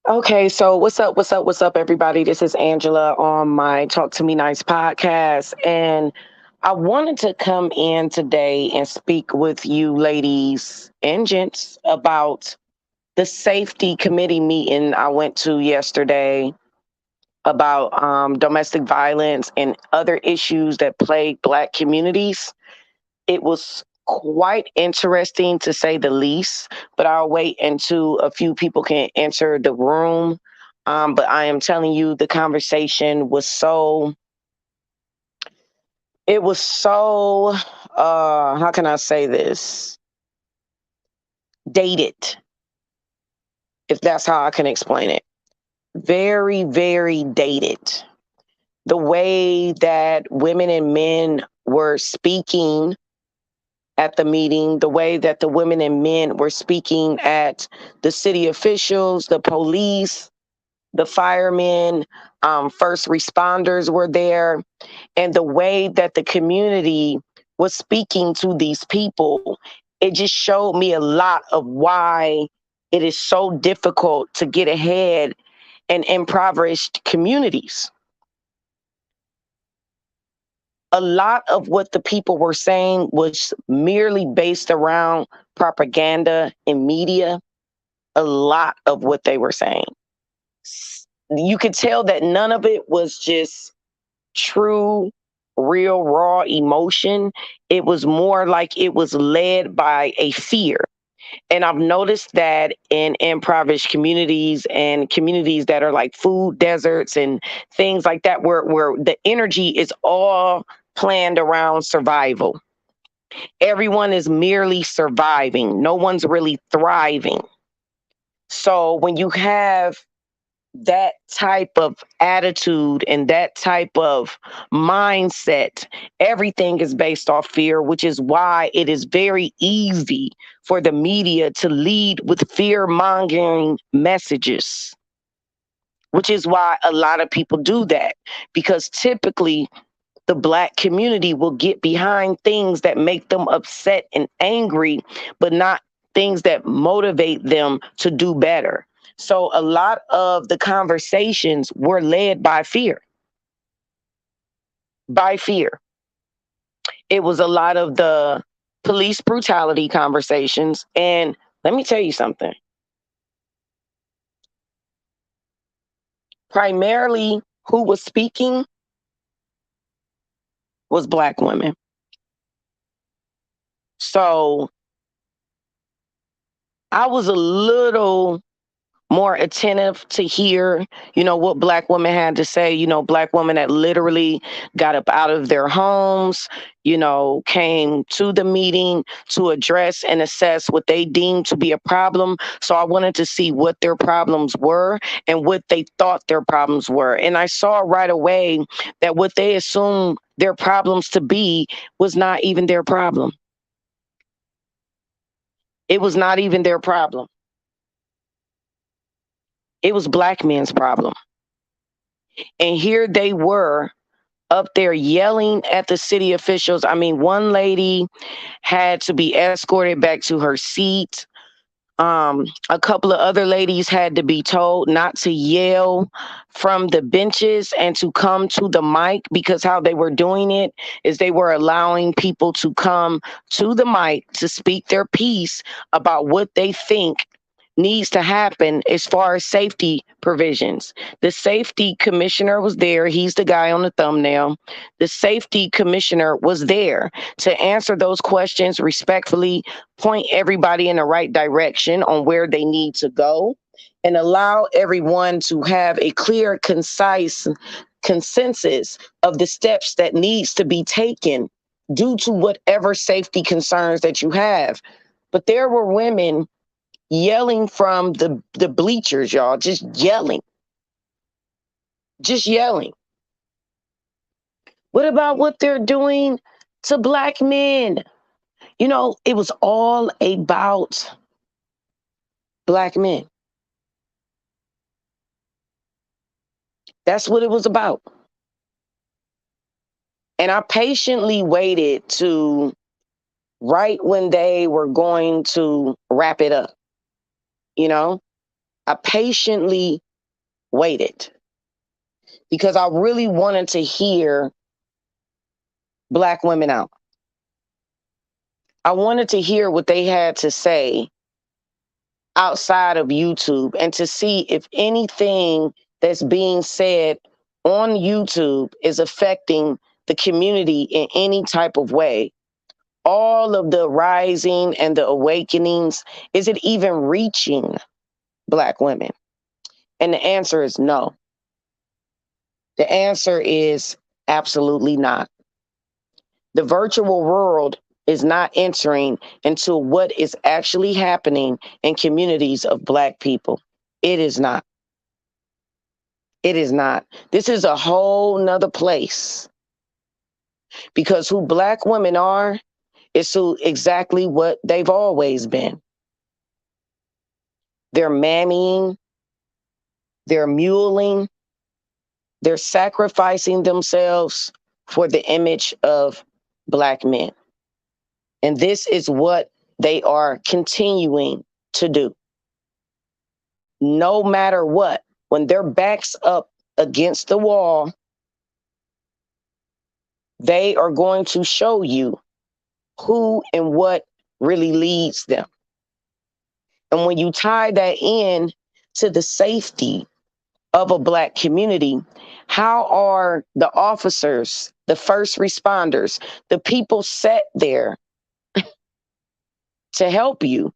Okay, so what's up, everybody? This is Angela on my Talk to Me Nice podcast. And I wanted to come in today and speak with you ladies and gents about the safety committee meeting I went to yesterday about domestic violence and other issues that plague Black communities. It was quite interesting to say the least, but I'll wait until a few people can enter the room. But I am telling you, the conversation was it was so, how can I say this? Dated, if that's how I can explain it. Very, very dated. The way that women and men were speaking at the meeting, the way that the women and men were speaking at the city officials, the police, the firemen, first responders were there, and the way that the community was speaking to these people, it just showed me a lot of why it is so difficult to get ahead in impoverished communities. A lot of what the people were saying was merely based around propaganda and media. A lot of what they were saying. You could tell that none of it was just true, real, raw emotion. It was more like it was led by a fear. And I've noticed that in impoverished communities and communities that are like food deserts and things like that, where the energy is all planned around survival. Everyone is merely surviving. No one's really thriving. So when you have that type of attitude and that type of mindset, everything is based off fear, which is why it is very easy for the media to lead with fear mongering messages, which is why a lot of people do that, because typically the Black community will get behind things that make them upset and angry, but not things that motivate them to do better. So a lot of the conversations were led by fear, by fear. It was a lot of the police brutality conversations. And let me tell you something. Primarily, who was speaking was Black women. So I was a little more attentive to hear, what Black women had to say, Black women that literally got up out of their homes, came to the meeting to address and assess what they deemed to be a problem. So I wanted to see what their problems were and what they thought their problems were. And I saw right away that what they assumed their problems to be was not even their problem. It was not even their problem. It was Black men's problem. And here they were up there yelling at the city officials. I mean, one lady had to be escorted back to her seat. A couple of other ladies had to be told not to yell from the benches and to come to the mic, because how they were doing it is they were allowing people to come to the mic to speak their piece about what they think needs to happen as far as safety provisions. The safety commissioner was there. He's the guy on the thumbnail. The safety commissioner was there to answer those questions respectfully, point everybody in the right direction on where they need to go, and allow everyone to have a clear, concise consensus of the steps that needs to be taken due to whatever safety concerns that you have. But there were women yelling from the bleachers, y'all, just yelling. What about what they're doing to Black men? It was all about Black men. That's what it was about. And I patiently waited to right when they were going to wrap it up, you know? I patiently waited because I really wanted to hear Black women out. I wanted to hear what they had to say outside of YouTube and to see if anything that's being said on YouTube is affecting the community in any type of way. All of the rising and the awakenings, is it even reaching Black women? And the answer is no. The answer is absolutely not. The virtual world is not entering into what is actually happening in communities of Black people. It is not. It is not. This is a whole nother place because who Black women are is who exactly what they've always been. They're mammying, they're muling, they're sacrificing themselves for the image of Black men. And this is what they are continuing to do. No matter what, when their backs up against the wall, they are going to show you who and what really leads them. And when you tie that in to the safety of a Black community, how are the officers, the first responders, the people set there to help you?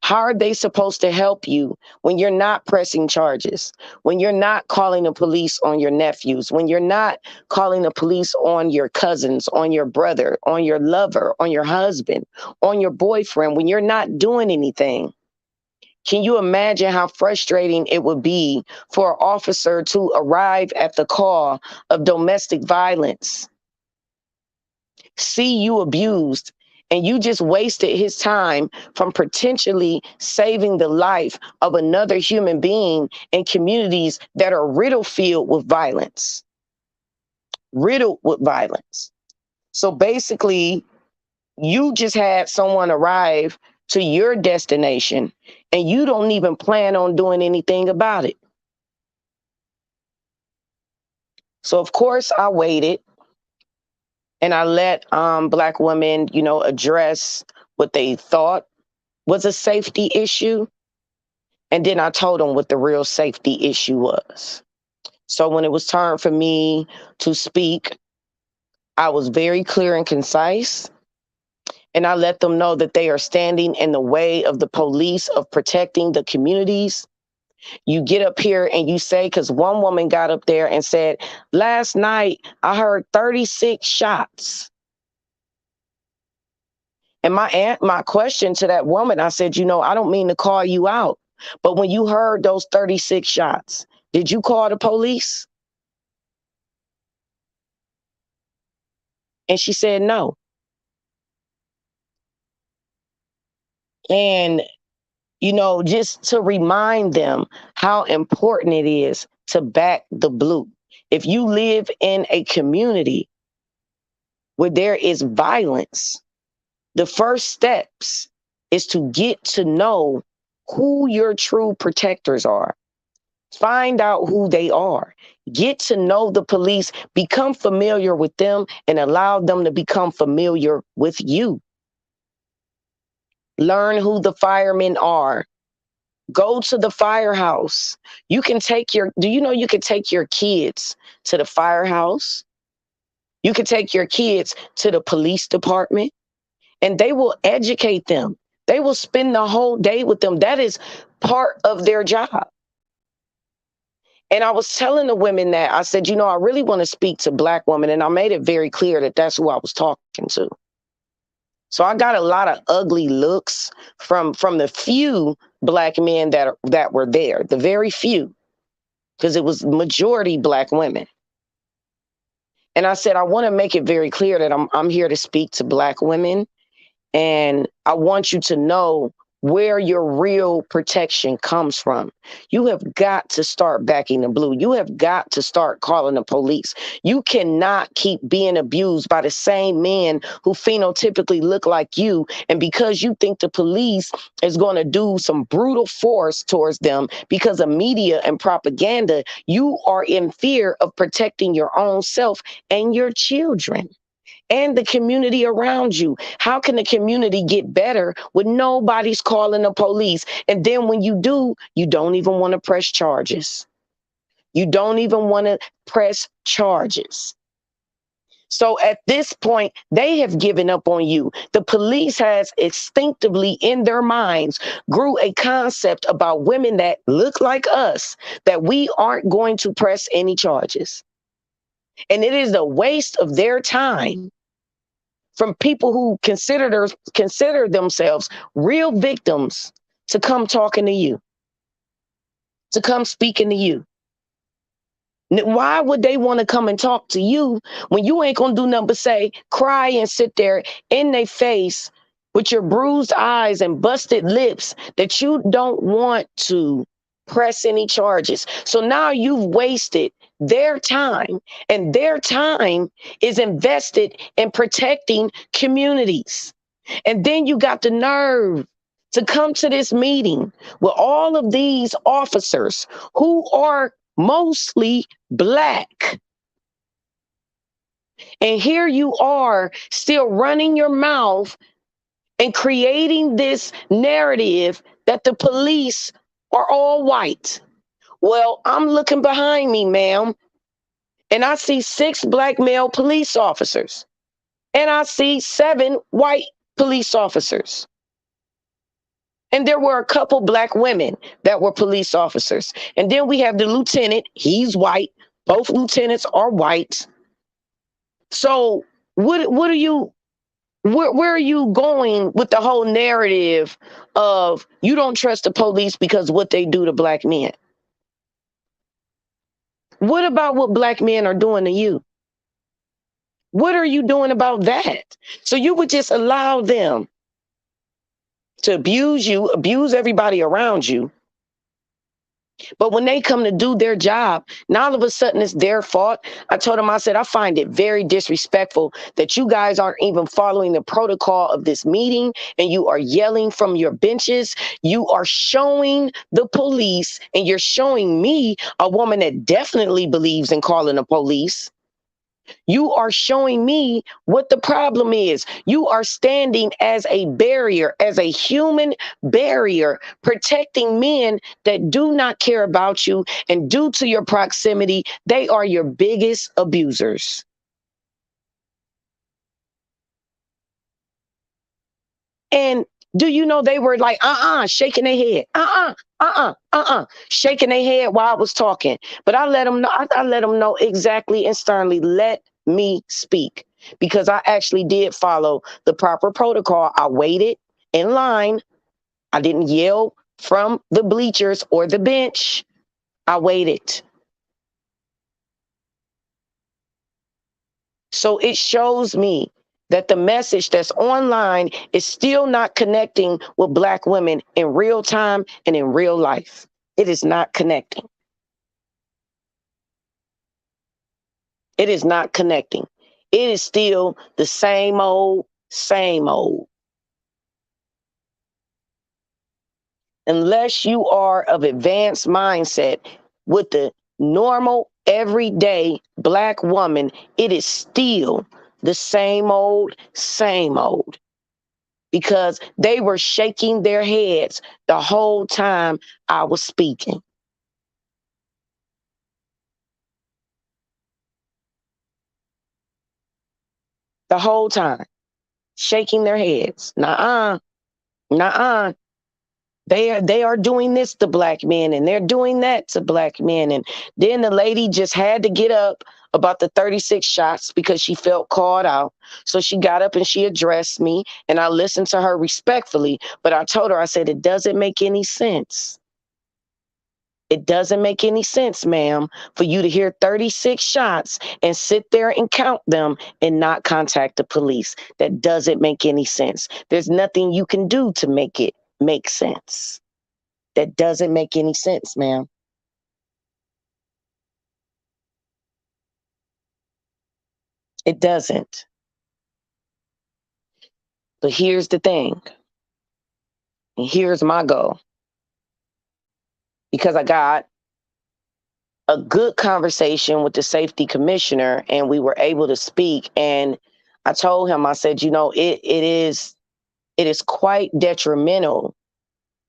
How are they supposed to help you when you're not pressing charges, when you're not calling the police on your nephews, when you're not calling the police on your cousins, on your brother, on your lover, on your husband, on your boyfriend, when you're not doing anything? Can you imagine how frustrating it would be for an officer to arrive at the call of domestic violence, see you abused, and you just wasted his time from potentially saving the life of another human being in communities that are riddled with violence? Riddled with violence. So basically, you just had someone arrive to your destination and you don't even plan on doing anything about it. So of course I waited and I let Black women, address what they thought was a safety issue. And then I told them what the real safety issue was. So when it was time for me to speak, I was very clear and concise. And I let them know that they are standing in the way of the police of protecting the communities. You get up here and you say, because one woman got up there and said, last night I heard 36 shots. And my question to that woman, I said, I don't mean to call you out, but when you heard those 36 shots, did you call the police? And she said no. And, just to remind them how important it is to back the blue. If you live in a community where there is violence, the first steps is to get to know who your true protectors are. Find out who they are. Get to know the police, become familiar with them, and allow them to become familiar with you. Learn who the firemen are. Go to the firehouse. Do you know you can take your kids to the firehouse? You can take your kids to the police department and they will educate them. They will spend the whole day with them. That is part of their job. And I was telling the women that I said, I really want to speak to Black women. And I made it very clear that that's who I was talking to. So I got a lot of ugly looks from the few Black men that were there, the very few, because it was majority Black women. And I said, I want to make it very clear that I'm here to speak to Black women. And I want you to know where your real protection comes from. You have got to start backing the blue. You have got to start calling the police. You cannot keep being abused by the same men who phenotypically look like you. And because you think the police is going to do some brutal force towards them because of media and propaganda, you are in fear of protecting your own self and your children and the community around you. How can the community get better when nobody's calling the police? And then when you do, you don't even want to press charges. You don't even want to press charges. So at this point, they have given up on you. The police has instinctively in their minds grew a concept about women that look like us, that we aren't going to press any charges. And it is a waste of their time from people who consider themselves real victims to come talking to you, to come speaking to you. Why would they want to come and talk to you when you ain't gonna do nothing but say, cry and sit there in their face with your bruised eyes and busted lips that you don't want to press any charges? So now you've wasted their time, and their time is invested in protecting communities. And then you got the nerve to come to this meeting with all of these officers who are mostly Black. And here you are still running your mouth and creating this narrative that the police are all white. Well, I'm looking behind me, ma'am, and I see 6 Black male police officers, and I see 7 white police officers. And there were a couple Black women that were police officers. And then we have the lieutenant, he's white. Both lieutenants are white. So what are you, where are you going with the whole narrative of you don't trust the police because what they do to Black men? What about what Black men are doing to you? What are you doing about that? So you would just allow them to abuse you, abuse everybody around you. But when they come to do their job, now all of a sudden it's their fault. I told him, I said, I find it very disrespectful that you guys aren't even following the protocol of this meeting and you are yelling from your benches. You are showing the police and you're showing me, a woman that definitely believes in calling the police. You are showing me what the problem is. You are standing as a barrier, as a human barrier, protecting men that do not care about you. And due to your proximity, they are your biggest abusers. And do you know they were like, shaking their head, shaking their head while I was talking. But I let them know, I let them know exactly and sternly, let me speak, because I actually did follow the proper protocol. I waited in line. I didn't yell from the bleachers or the bench. I waited. So it shows me that the message that's online is still not connecting with Black women in real time and in real life. It is not connecting. It is not connecting. It is still the same old, same old. Unless you are of advanced mindset with the normal, everyday Black woman, it is still the same old, same old. Because they were shaking their heads the whole time I was speaking. The whole time, shaking their heads. Nuh-uh, nuh-uh. They are doing this to Black men and they're doing that to Black men. And then the lady just had to get up about the 36 shots because she felt called out. So she got up and she addressed me and I listened to her respectfully. But I told her, I said, it doesn't make any sense. It doesn't make any sense, ma'am, for you to hear 36 shots and sit there and count them and not contact the police. That doesn't make any sense. There's nothing you can do to make it make sense. That doesn't make any sense, ma'am. It doesn't. But here's the thing, and here's my goal. Because I got a good conversation with the safety commissioner and we were able to speak. And I told him, I said, it is quite detrimental,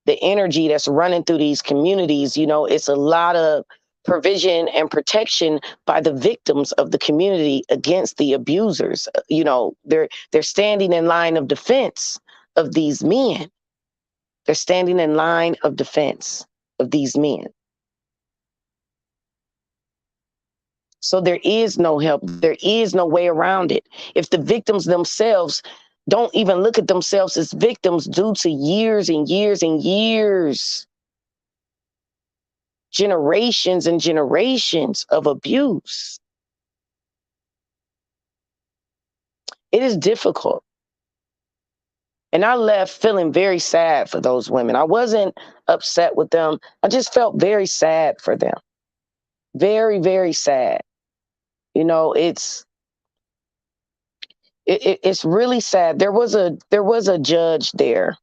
the energy that's running through these communities. It's a lot of provision and protection by the victims of the community against the abusers. They're standing in line of defense of these men. They're standing in line of defense of these men. So there is no help. There is no way around it. If the victims themselves don't even look at themselves as victims due to years and years and years, generations and generations of abuse, it is difficult. And I left feeling very sad for those women. I wasn't upset with them. I just felt very sad for them. Very, very sad. It's really sad. There was a judge there.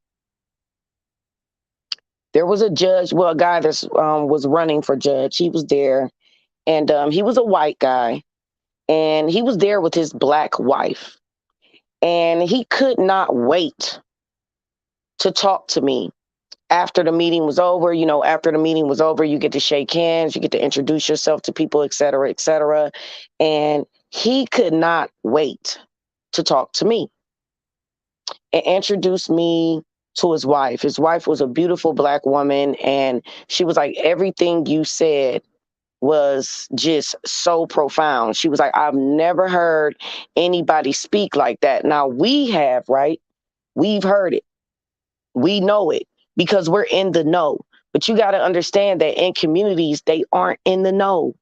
There was a judge, well, a guy that was running for judge. He was there, and he was a white guy, and he was there with his black wife, and he could not wait to talk to me after the meeting was over. After the meeting was over, you get to shake hands, you get to introduce yourself to people, et cetera, et cetera. And he could not wait to talk to me and introduce me to his wife. His wife was a beautiful black woman, and she was like, everything you said was just so profound. She was like, I've never heard anybody speak like that. Now we have, right? We've heard it. We know it because we're in the know. But you got to understand that in communities, they aren't in the know.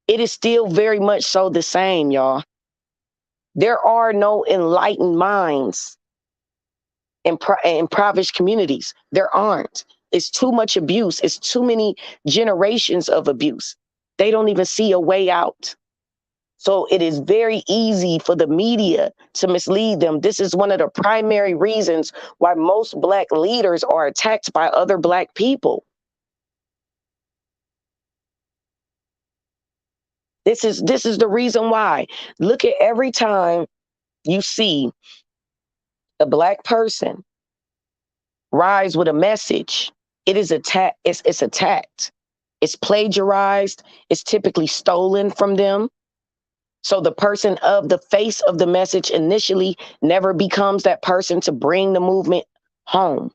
It is still very much so the same, y'all. There are no enlightened minds in impoverished communities. There aren't. It's too much abuse. It's too many generations of abuse. They don't even see a way out. So it is very easy for the media to mislead them. This is one of the primary reasons why most Black leaders are attacked by other Black people. This is the reason why. Look at every time you see a Black person rise with a message, it is attacked. It's attacked. It's plagiarized. It's typically stolen from them. So the person of the face of the message initially never becomes that person to bring the movement home.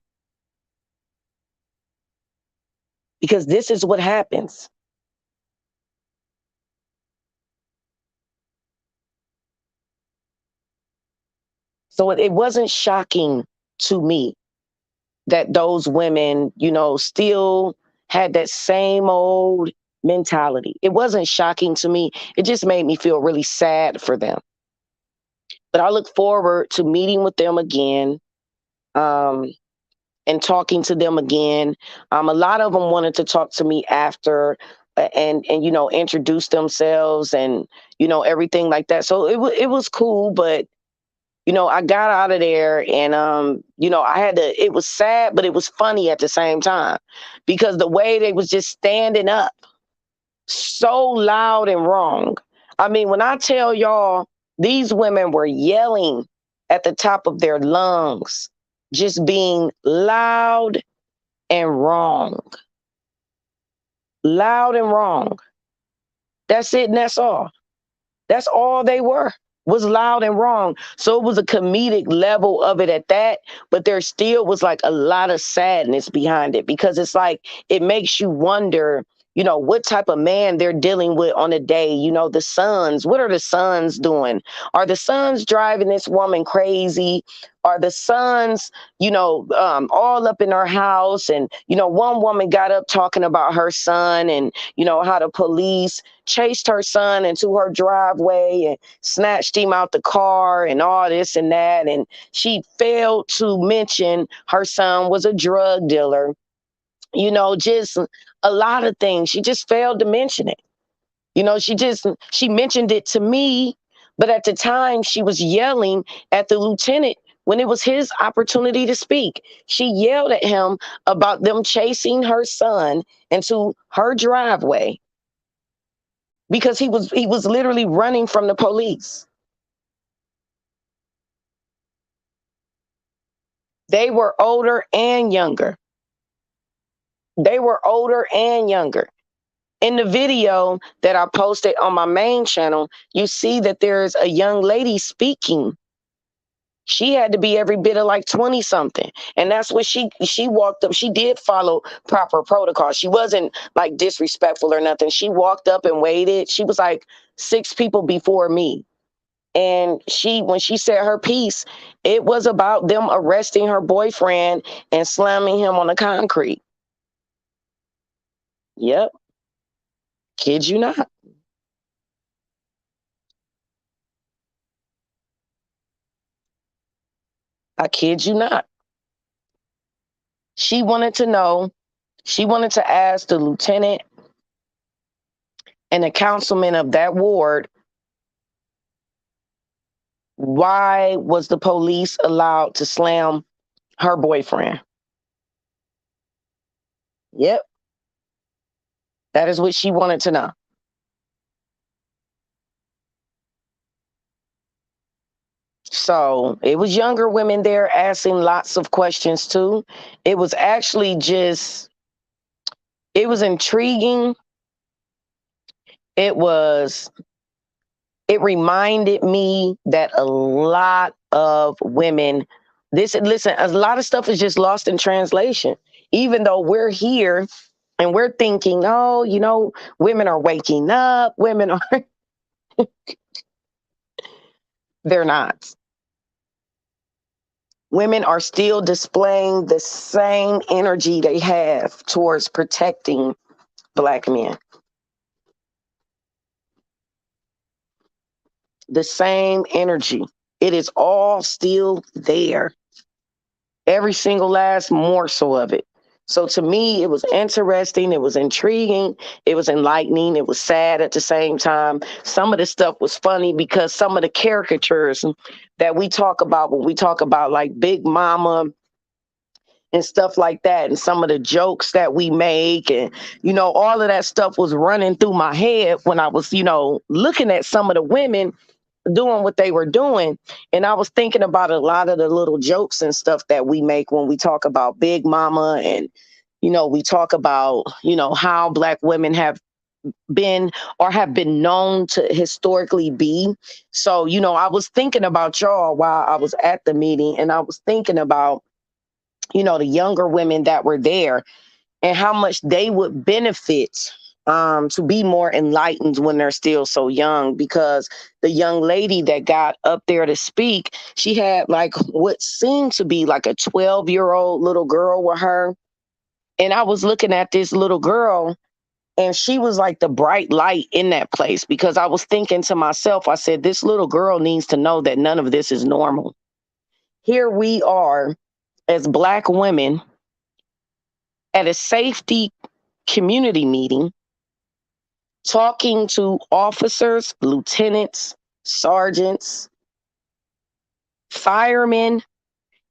Because this is what happens. So it wasn't shocking to me that those women, still had that same old mentality. It wasn't shocking to me. It just made me feel really sad for them. But I look forward to meeting with them again, and talking to them again. A lot of them wanted to talk to me after and introduce themselves and everything like that. So it was cool, but I got out of there and I had to. It was sad, but it was funny at the same time because the way they was just standing up so loud and wrong. I mean, when I tell y'all, these women were yelling at the top of their lungs, just being loud and wrong. Loud and wrong. That's it, and that's all. That's all they were, was loud and wrong. So it was a comedic level of it at that, but there still was like a lot of sadness behind it because it's like, it makes you wonder what type of man they're dealing with on a day. The sons, what are the sons doing? Are the sons driving this woman crazy? Are the sons, all up in her house? And, one woman got up talking about her son and, how the police chased her son into her driveway and snatched him out the car and all this and that. And she failed to mention her son was a drug dealer. Just a lot of things. She just failed to mention it. She mentioned it to me, but at the time she was yelling at the lieutenant when it was his opportunity to speak. She yelled at him about them chasing her son into her driveway because he was literally running from the police. They were older and younger. They were older and younger. In the video that I posted on my main channel, you see that there's a young lady speaking. She had to be every bit of like 20 something. And that's what she walked up. She did follow proper protocol. She wasn't like disrespectful or nothing. She walked up and waited. She was like 6 people before me. And when she said her piece, it was about them arresting her boyfriend and slamming him on the concrete. Yep. Kid you not. I kid you not. She wanted to know, she wanted to ask the lieutenant and the councilman of that ward, why was the police allowed to slam her boyfriend? Yep. That is what she wanted to know. So it was younger women there asking lots of questions too. It was actually it was intriguing. It reminded me that a lot of women, listen, a lot of stuff is just lost in translation. Even though we're here and we're thinking, oh, women are waking up, women are, they're not. Women are still displaying the same energy they have towards protecting Black men. The same energy. It is all still there. Every single last morsel of it. So to me, it was interesting. It was intriguing. It was enlightening. It was sad at the same time. Some of the stuff was funny because some of the caricatures that we talk about when we talk about like Big Mama and stuff like that, and some of the jokes that we make, and all of that stuff was running through my head when I was looking at some of the women doing what they were doing. And I was thinking about a lot of the little jokes and stuff that we make when we talk about Big Mama, and we talk about how Black women have been or have been known to historically be. So I was thinking about y'all while I was at the meeting, and I was thinking about the younger women that were there and how much they would benefit to be more enlightened when they're still so young. Because the young lady that got up there to speak, she had like what seemed to be like a 12-year-old little girl with her. And I was looking at this little girl, and she was like the bright light in that place, because I was thinking to myself, I said, this little girl needs to know that none of this is normal. Here we are as Black women at a safety community meeting, talking to officers, lieutenants, sergeants, firemen,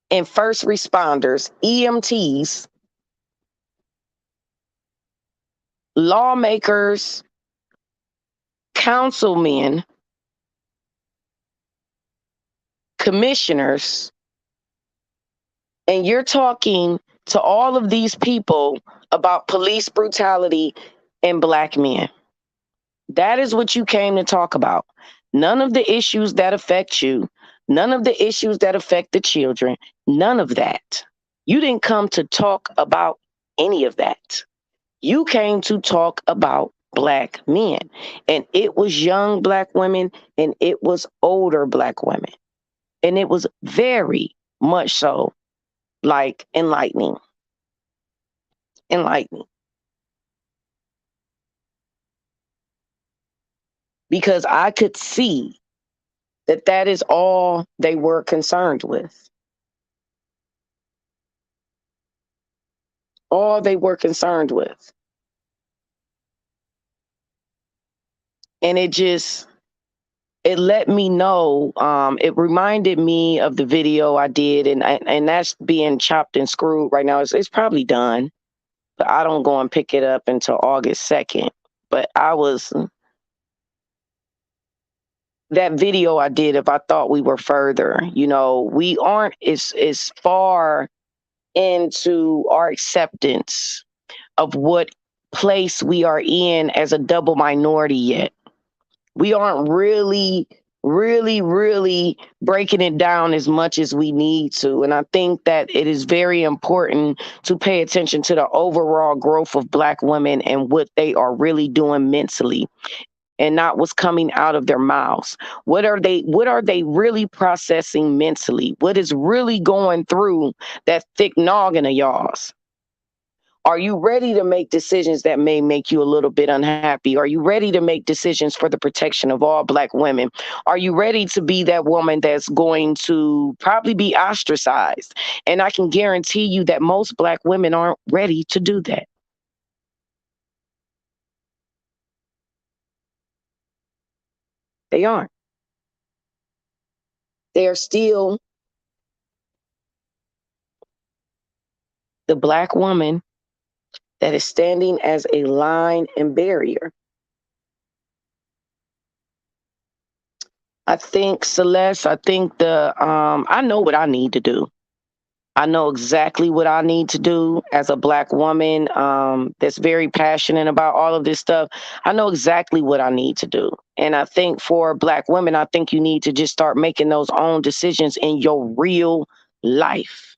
and first responders, EMTs, lawmakers, councilmen, commissioners, and you're talking to all of these people about police brutality and Black men. That is what you came to talk about. None of the issues that affect you, none of the issues that affect the children, none of that. You didn't come to talk about any of that. You came to talk about Black men, and it was young Black women and it was older Black women. And it was very much so like enlightening. Enlightening. Because I could see that that is all they were concerned with. All they were concerned with. And it let me know, it reminded me of the video I did, and that's being chopped and screwed right now. It's probably done, but I don't go and pick it up until August 2nd. But that video I did, if I thought we were further, we aren't as far into our acceptance of what place we are in as a double minority yet. We aren't really, really, really breaking it down as much as we need to. And I think that it is very important to pay attention to the overall growth of Black women and what they are really doing mentally, and not what's coming out of their mouths. What are they really processing mentally? What is really going through that thick noggin of y'all's? Are you ready to make decisions that may make you a little bit unhappy? Are you ready to make decisions for the protection of all Black women? Are you ready to be that woman that's going to probably be ostracized? And I can guarantee you that most Black women aren't ready to do that. They aren't. They are still the Black woman that is standing as a line and barrier. I think, Celeste, I know what I need to do. I know exactly what I need to do as a Black woman that's very passionate about all of this stuff. I know exactly what I need to do. And I think for Black women, I think you need to just start making those own decisions in your real life.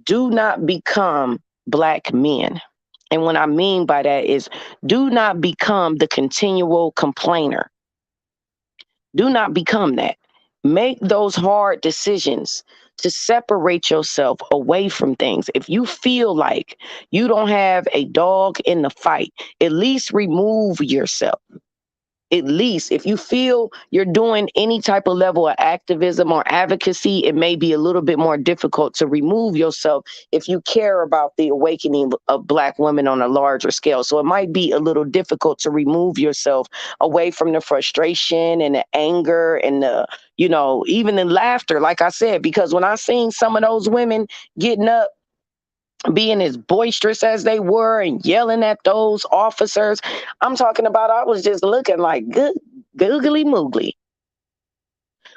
Do not become Black men. And what I mean by that is, do not become the continual complainer. Do not become that. Make those hard decisions to separate yourself away from things. If you feel like you don't have a dog in the fight, at least remove yourself. At least if you feel you're doing any type of level of activism or advocacy, it may be a little bit more difficult to remove yourself if you care about the awakening of Black women on a larger scale. So it might be a little difficult to remove yourself away from the frustration and the anger and even the laughter, like I said, because when I seen some of those women getting up, being as boisterous as they were and yelling at those officers, I'm talking about, I was just looking like good googly moogly.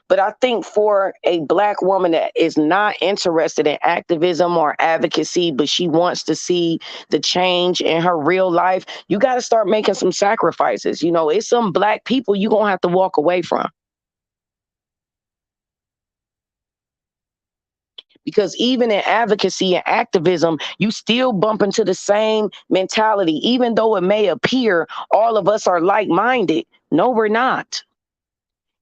But I think for a Black woman that is not interested in activism or advocacy, but she wants to see the change in her real life, you got to start making some sacrifices. It's some Black people you're going to have to walk away from. Because even in advocacy and activism, you still bump into the same mentality. Even though it may appear all of us are like-minded, no, we're not.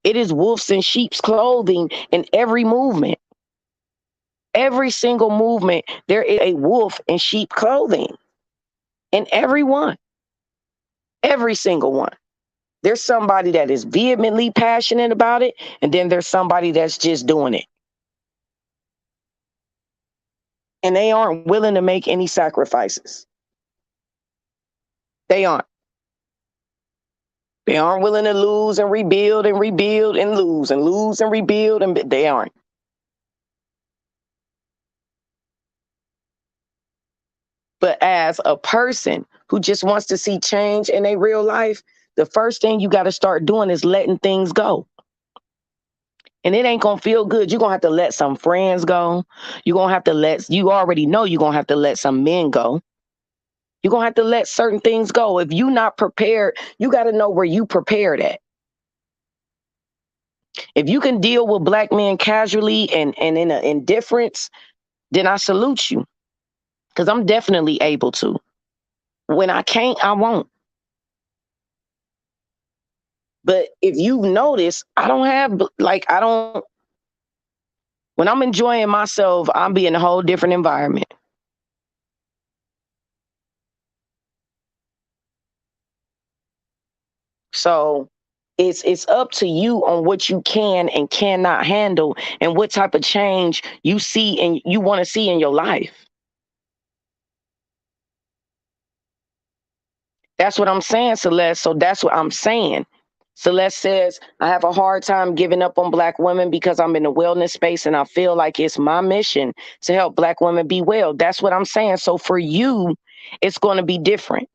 It is wolves in sheep's clothing in every movement. Every single movement, there is a wolf in sheep clothing. In every one. Every single one. There's somebody that is vehemently passionate about it, and then there's somebody that's just doing it. And they aren't willing to make any sacrifices. They aren't. They aren't willing to lose and rebuild and rebuild and lose and rebuild, and they aren't. But as a person who just wants to see change in their real life, the first thing you got to start doing is letting things go. And it ain't going to feel good. You're going to have to let some friends go. You already know you're going to have to let some men go. You're going to have to let certain things go. If you're not prepared, you got to know where you prepared at. If you can deal with Black men casually and in an indifference, then I salute you. Because I'm definitely able to. When I can't, I won't. But if you've noticed, I don't have like I don't when I'm enjoying myself, I'm be in a whole different environment. So it's up to you on what you can and cannot handle and what type of change you see and you want to see in your life. That's what I'm saying, Celeste. So that's what I'm saying. Celeste says, I have a hard time giving up on Black women because I'm in the wellness space and I feel like it's my mission to help Black women be well. That's what I'm saying. So for you, it's going to be different.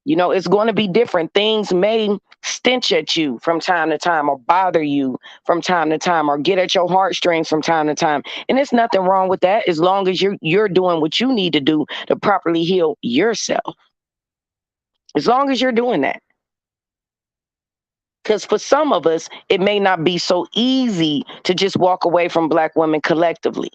You know, it's going to be different. Things may stench at you from time to time or bother you from time to time or get at your heartstrings from time to time. And there's nothing wrong with that as long as you're doing what you need to do to properly heal yourself. As long as you're doing that. Because for some of us, it may not be so easy to just walk away from Black women collectively,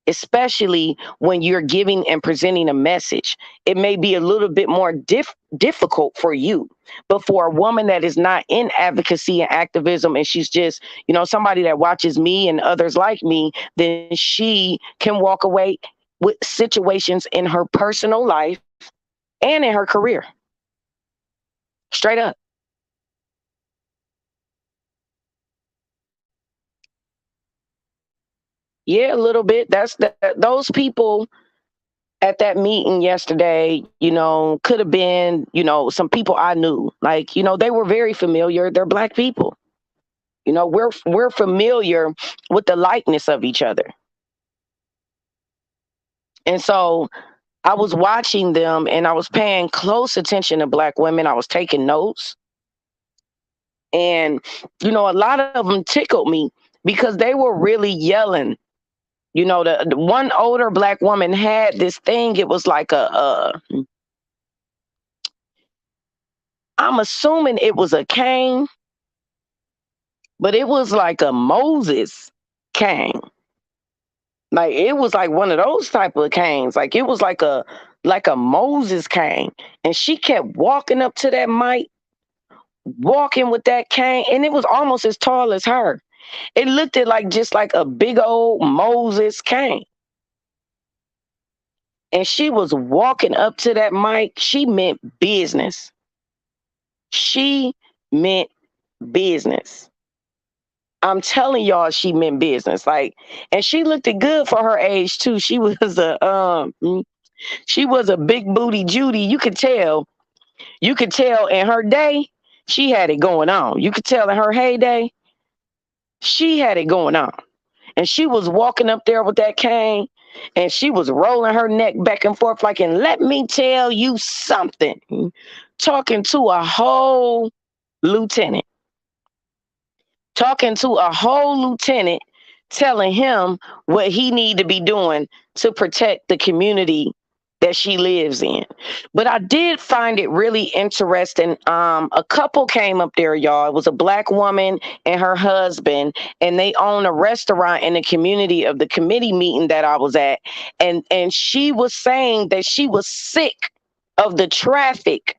especially when you're giving and presenting a message. It may be a little bit more difficult for you. But for a woman that is not in advocacy and activism, and she's just, somebody that watches me and others like me, then she can walk away with situations in her personal life and in her career. Straight up. Yeah, a little bit. Those people at that meeting yesterday, could have been, some people I knew. Like, they were very familiar. They're Black people. We're familiar with the likeness of each other. And so I was watching them and I was paying close attention to Black women. I was taking notes. And, a lot of them tickled me because they were really yelling. The one older Black woman had this thing. It was like I'm assuming it was a cane, but it was like a Moses cane. Like it was like one of those type of canes. Like it was like a Moses cane. And she kept walking up to that mic, walking with that cane, and it was almost as tall as her. It looked at like just like a big old Moses cane. And she was walking up to that mic. She meant business. She meant business. I'm telling y'all, she meant business. Like, and she looked good for her age too. She was a big booty Judy. You could tell. You could tell in her day, she had it going on. You could tell in her heyday, she had it going on. And she was walking up there with that cane, and she was rolling her neck back and forth like, and let me tell you something. Talking to a whole lieutenant. Talking to a whole lieutenant, telling him what he need to be doing to protect the community that she lives in. But I did find it really interesting. A couple came up there, y'all. It was a Black woman and her husband, and they own a restaurant in the community of the committee meeting that I was at. And she was saying that she was sick of the traffic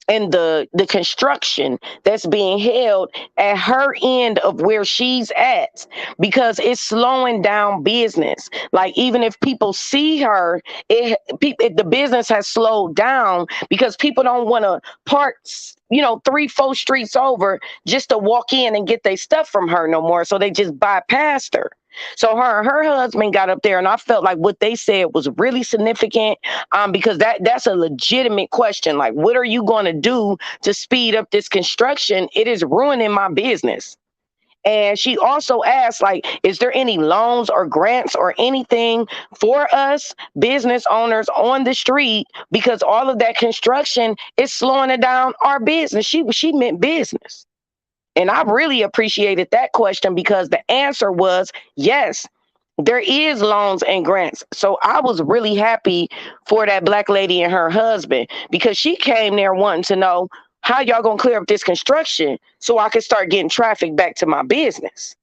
and the construction that's being held at her end of where she's at, because it's slowing down business. Like even if people see her, the business has slowed down because people don't want to park 3-4 streets over just to walk in and get their stuff from her no more, so they just bypassed her. So her husband got up there, and I felt like what they said was really significant, because that's a legitimate question. Like, what are you going to do to speed up this construction? It is ruining my business. And she also asked, like, is there any loans or grants or anything for us business owners on the street? Because all of that construction is slowing it down our business. She meant business. And I really appreciated that question because the answer was yes, there is loans and grants. So I was really happy for that Black lady and her husband, because she came there wanting to know, how y'all gonna clear up this construction so I can start getting traffic back to my business?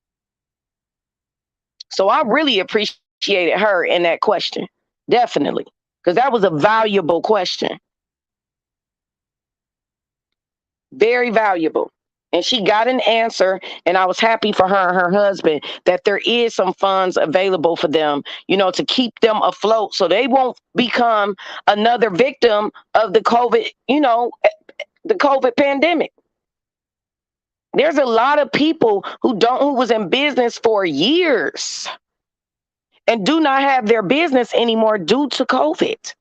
So I really appreciated her in that question. Definitely. Because that was a valuable question. Very valuable. And she got an answer, and I was happy for her and her husband that there is some funds available for them, to keep them afloat so they won't become another victim of the COVID pandemic. There's a lot of people who was in business for years and do not have their business anymore due to COVID.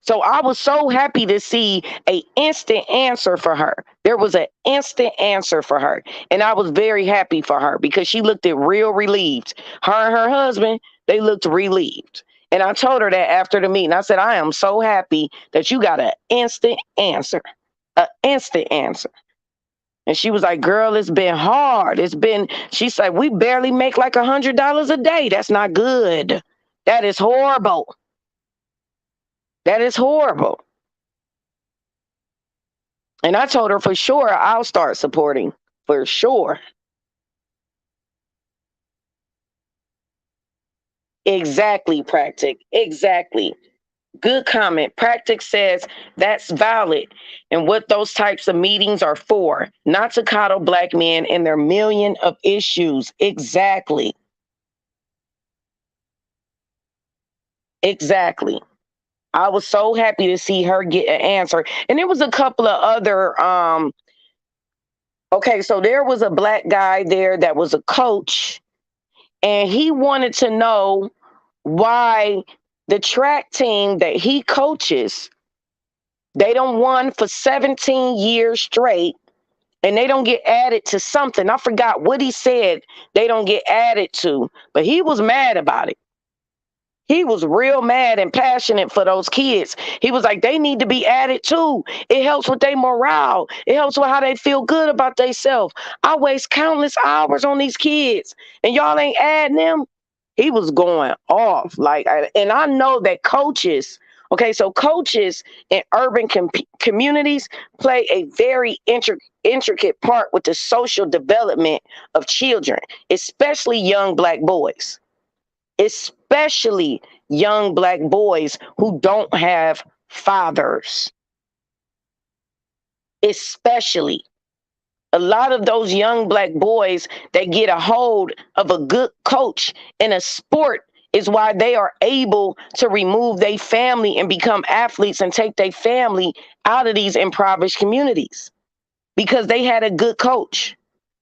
So I was so happy to see a instant answer for her. There was an instant answer for her. And I was very happy for her because she looked real relieved. Her and her husband, they looked relieved. And I told her that after the meeting. I said, I am so happy that you got an instant answer. An instant answer. And she was like, girl, it's been hard. She said, we barely make like $100 a day. That's not good. That is horrible. That is horrible. And I told her for sure I'll start supporting. For sure. Exactly, Practic. Exactly. Good comment. Practic says that's valid and what those types of meetings are for, not to coddle Black men and their million of issues. Exactly. Exactly. I was so happy to see her get an answer. And there was a couple of other okay, so there was a Black guy there that was a coach, and he wanted to know why the track team that he coaches, they don't won for 17 years straight, and they don't get added to something. I forgot what he said they don't get added to, but he was mad about it. He was real mad and passionate for those kids. He was like, they need to be added too. It helps with their morale. It helps with how they feel good about themselves. I waste countless hours on these kids, and y'all ain't adding them. He was going off. And I know that coaches, okay, so coaches in urban communities play a very intricate part with the social development of children, especially young Black boys. Especially young Black boys who don't have fathers. Especially a lot of those young Black boys that get a hold of a good coach in a sport is why they are able to remove their family and become athletes and take their family out of these impoverished communities because they had a good coach.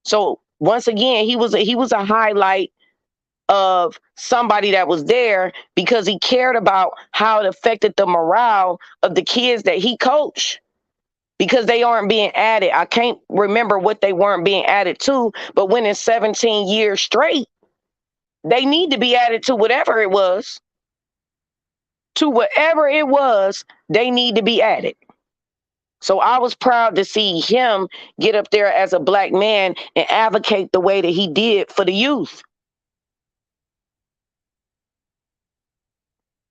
So once again, he was a highlight of somebody that was there because he cared about how it affected the morale of the kids that he coached, because they aren't being added. I can't remember what they weren't being added to, but when it's 17 years straight, they need to be added to whatever it was. To whatever it was, they need to be added. So I was proud to see him get up there as a Black man and advocate the way that he did for the youth.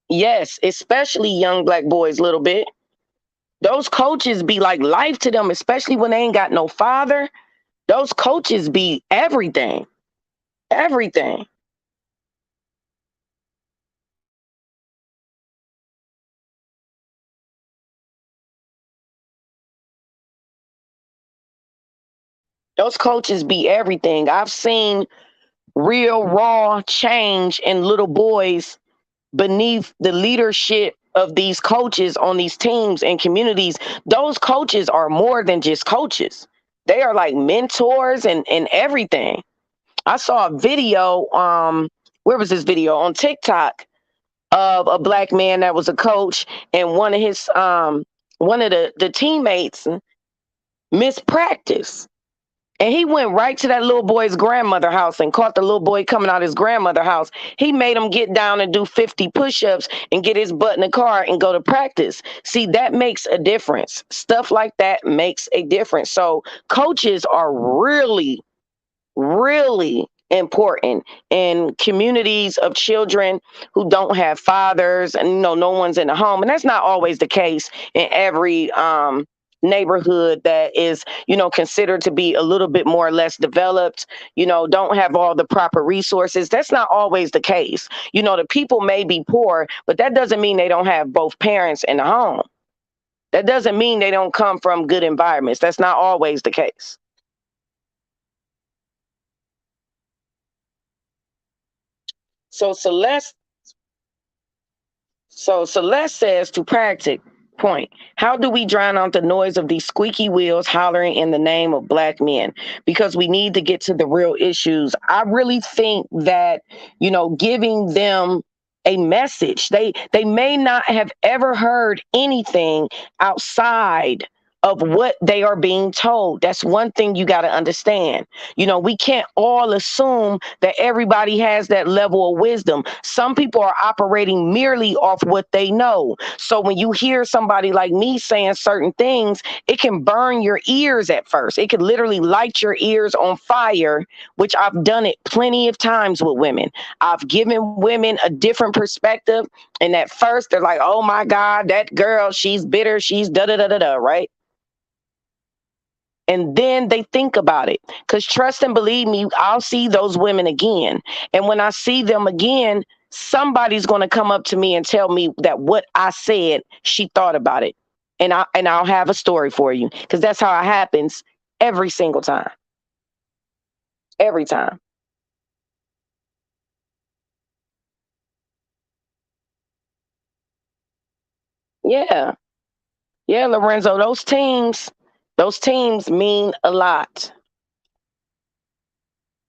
Yes, especially young Black boys, a little bit. Those coaches be like life to them, especially when they ain't got no father. Those coaches be everything. Everything. Those coaches be everything. I've seen real raw change in little boys beneath the leadership of these coaches on these teams and communities. Those coaches are more than just coaches. They are like mentors and everything. I saw a video, where was this video? On TikTok, of a Black man that was a coach, and one of the teammates missed practice. And he went right to that little boy's grandmother house and caught the little boy coming out of his grandmother house. He made him get down and do 50 push-ups and get his butt in the car and go to practice. See, that makes a difference. Stuff like that makes a difference. So coaches are really, really important in communities of children who don't have fathers, and no one's in the home. And that's not always the case in every neighborhood that is considered to be a little bit more or less developed, don't have all the proper resources. That's not always the case. The people may be poor, but that doesn't mean they don't have both parents in the home. That doesn't mean they don't come from good environments. That's not always the case. So Celeste says to practice point, how do we drown out the noise of these squeaky wheels hollering in the name of Black men? Because we need to get to the real issues. I really think that, giving them a message, they may not have ever heard anything outside of what they are being told. That's one thing you got to understand. We can't all assume that everybody has that level of wisdom. Some people are operating merely off what they know. So when you hear somebody like me saying certain things, it can burn your ears at first. It could literally light your ears on fire, which I've done it plenty of times with women. I've given women a different perspective. And at first they're like, oh my God, that girl, she's bitter. She's da da da da da, right? And then they think about it. Because trust and believe me, I'll see those women again. And when I see them again, somebody's going to come up to me and tell me that what I said, she thought about it. And I'll have a story for you. Because that's how it happens every single time. Every time. Yeah. Yeah, Lorenzo, those teams mean a lot.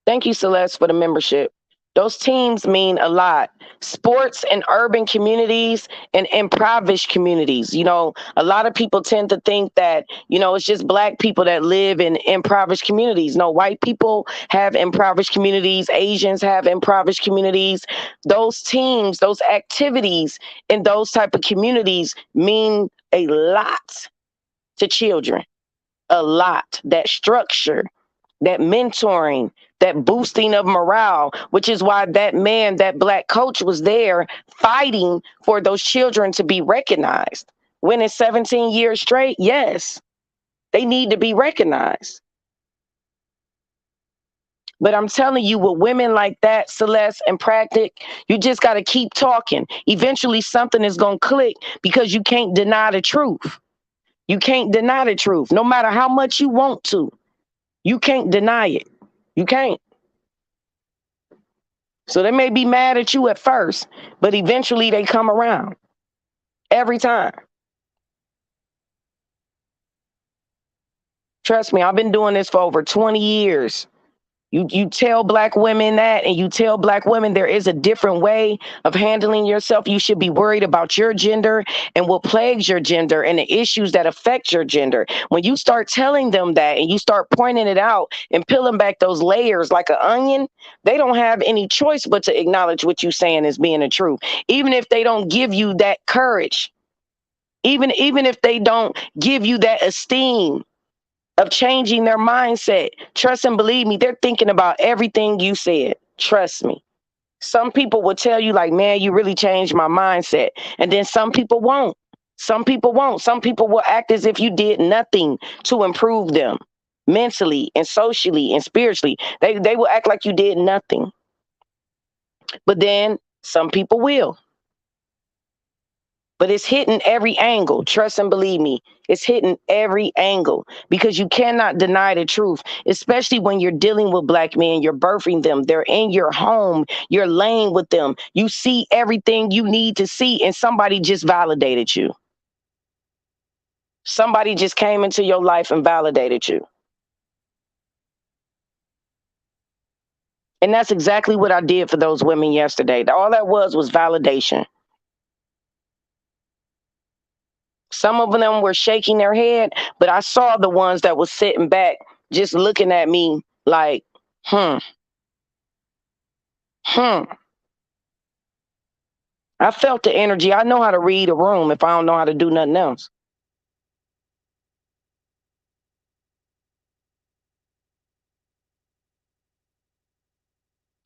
Thank you, Celeste, for the membership. Those teams mean a lot. Sports in urban communities and impoverished communities. A lot of people tend to think that, it's just Black people that live in impoverished communities. No, white people have impoverished communities. Asians have impoverished communities. Those teams, those activities in those type of communities mean a lot to children. A lot. That structure, that mentoring, that boosting of morale, which is why that man, that Black coach was there fighting for those children to be recognized. Winning 17 years straight, yes, they need to be recognized. But I'm telling you, with women like that, Celeste and Practic, you just got to keep talking. Eventually, something is going to click because you can't deny the truth. You can't deny the truth, no matter how much you want to. You can't deny it. You can't. So they may be mad at you at first, but eventually they come around every time. Trust me, I've been doing this for over 20 years. You tell Black women that, and you tell Black women there is a different way of handling yourself. You should be worried about your gender and what plagues your gender and the issues that affect your gender. When you start telling them that and you start pointing it out and peeling back those layers like an onion, they don't have any choice but to acknowledge what you're saying as being the truth. Even if they don't give you that courage, even if they don't give you that esteem of changing their mindset. Trust and believe me, they're thinking about everything you said. Trust me. Some people will tell you, like, man, you really changed my mindset. And then some people won't. Some people won't. Some people will act as if you did nothing to improve them mentally and socially and spiritually. They will act like you did nothing. But then some people will. But it's hitting every angle. Trust and believe me, it's hitting every angle because you cannot deny the truth, especially when you're dealing with Black men. You're birthing them. They're in your home. You're laying with them. You see everything you need to see, and somebody just validated you. Somebody just came into your life and validated you. And that's exactly what I did for those women yesterday. All that was validation. Some of them were shaking their head, but I saw the ones that was sitting back, just looking at me like, hmm, hmm. I felt the energy. I know how to read a room if I don't know how to do nothing else.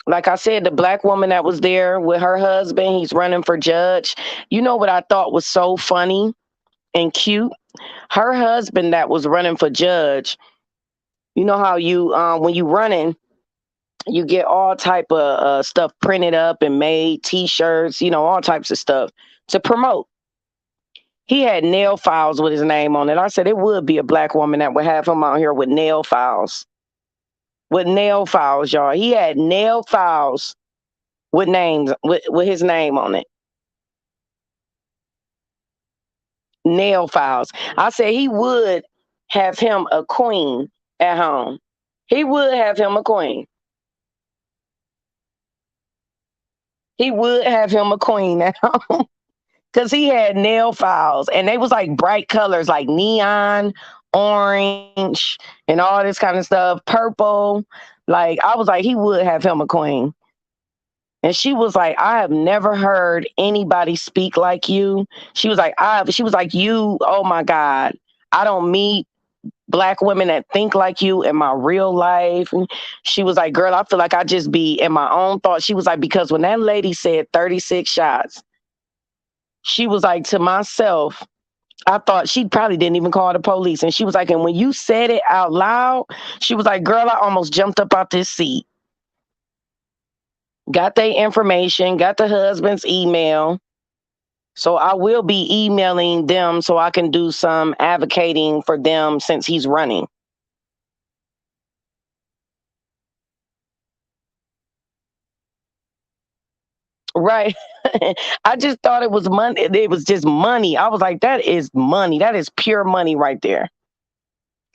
Like I said, the Black woman that was there with her husband, he's running for judge. You know what I thought was so funny and cute? Her husband that was running for judge, you know how you when you running, you get all type of stuff printed up and made, t-shirts, all types of stuff to promote. He had nail files with his name on it. I said it would be a black woman that would have him out here with nail files. With nail files, y'all. He had nail files with names with his name on it. Nail files. I said he would have him a queen at home. He would have him a queen. He would have him a queen at home. Cause he had nail files and they was like bright colors like neon, orange, and all this kind of stuff, purple. Like I was like, he would have him a queen. And she was like, I have never heard anybody speak like you. She was like, you, oh my God. I don't meet black women that think like you in my real life. And she was like, girl, I feel like I just be in my own thoughts. She was like, because when that lady said 36 shots, she was like, to myself, I thought she probably didn't even call the police. And she was like, and when you said it out loud, she was like, girl, I almost jumped up out this seat. Got their information, got the husband's email. So I will be emailing them so I can do some advocating for them since he's running. Right. I just thought it was money. It was just money. I was like, that is money. That is pure money right there.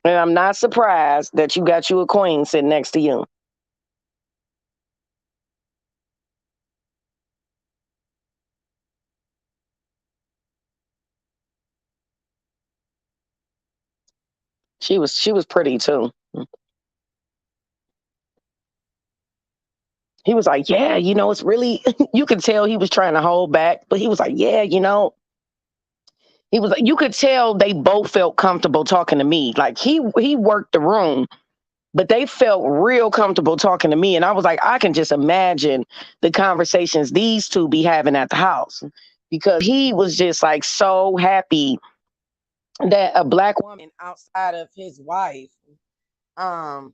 And I'm not surprised that you got you a queen sitting next to you. She was pretty too. He was like, yeah, it's really, you could tell he was trying to hold back, but he was like, yeah, he was like, you could tell they both felt comfortable talking to me. Like he worked the room, but they felt real comfortable talking to me. And I was like, I can just imagine the conversations these two be having at the house because he was just like so happy that a black woman outside of his wife, um,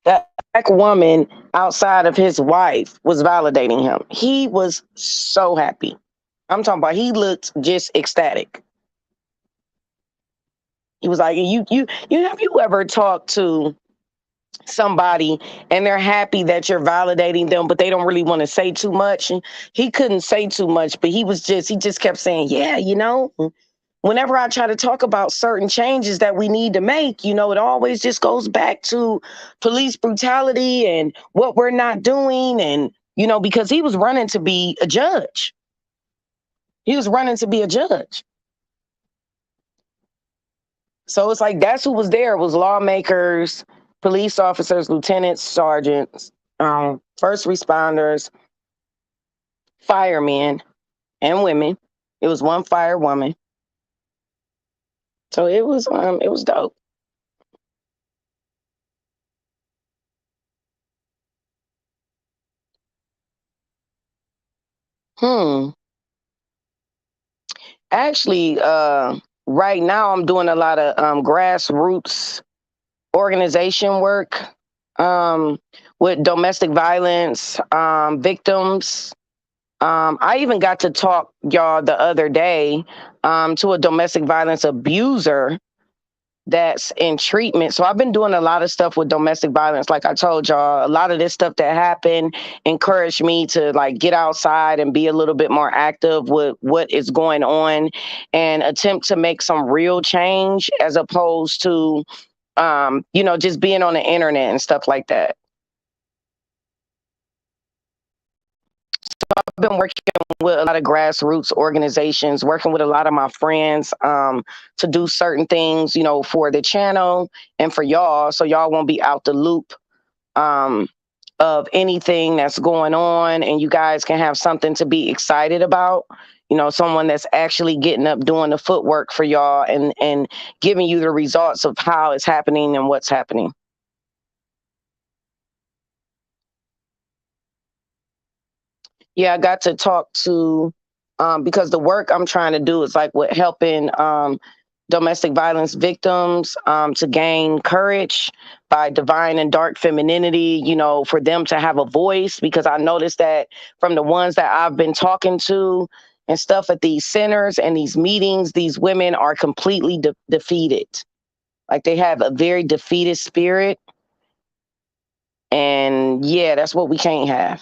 that black woman outside of his wife was validating him. He was so happy. I'm talking about he looked just ecstatic. He was like, you have you ever talked to somebody and they're happy that you're validating them, but they don't really want to say too much. And he couldn't say too much, but he just kept saying, yeah, whenever I try to talk about certain changes that we need to make, it always just goes back to police brutality and what we're not doing. And, because he was running to be a judge. He was running to be a judge. So it's like that's who was there was lawmakers, police officers, lieutenants, sergeants, first responders, firemen, and women. It was one firewoman. So it was dope. Hmm. Actually, right now I'm doing a lot of grassroots organization work um, with domestic violence victims. I even got to talk, y'all, the other day to a domestic violence abuser that's in treatment. So I've been doing a lot of stuff with domestic violence. Like I told y'all, a lot of this stuff that happened encouraged me to like get outside and be a little bit more active with what is going on and attempt to make some real change as opposed to, just being on the internet and stuff like that. I've been working with a lot of grassroots organizations, working with a lot of my friends to do certain things, for the channel and for y'all, so y'all won't be out the loop um, of anything that's going on, and you guys can have something to be excited about. Someone that's actually getting up, doing the footwork for y'all, and giving you the results of how it's happening and what's happening. Yeah, I got to talk to because the work I'm trying to do is like with helping domestic violence victims to gain courage by divine and dark femininity, for them to have a voice. Because I noticed that from the ones that I've been talking to and stuff at these centers and these meetings, these women are completely defeated. Like they have a very defeated spirit. And yeah, that's what we can't have.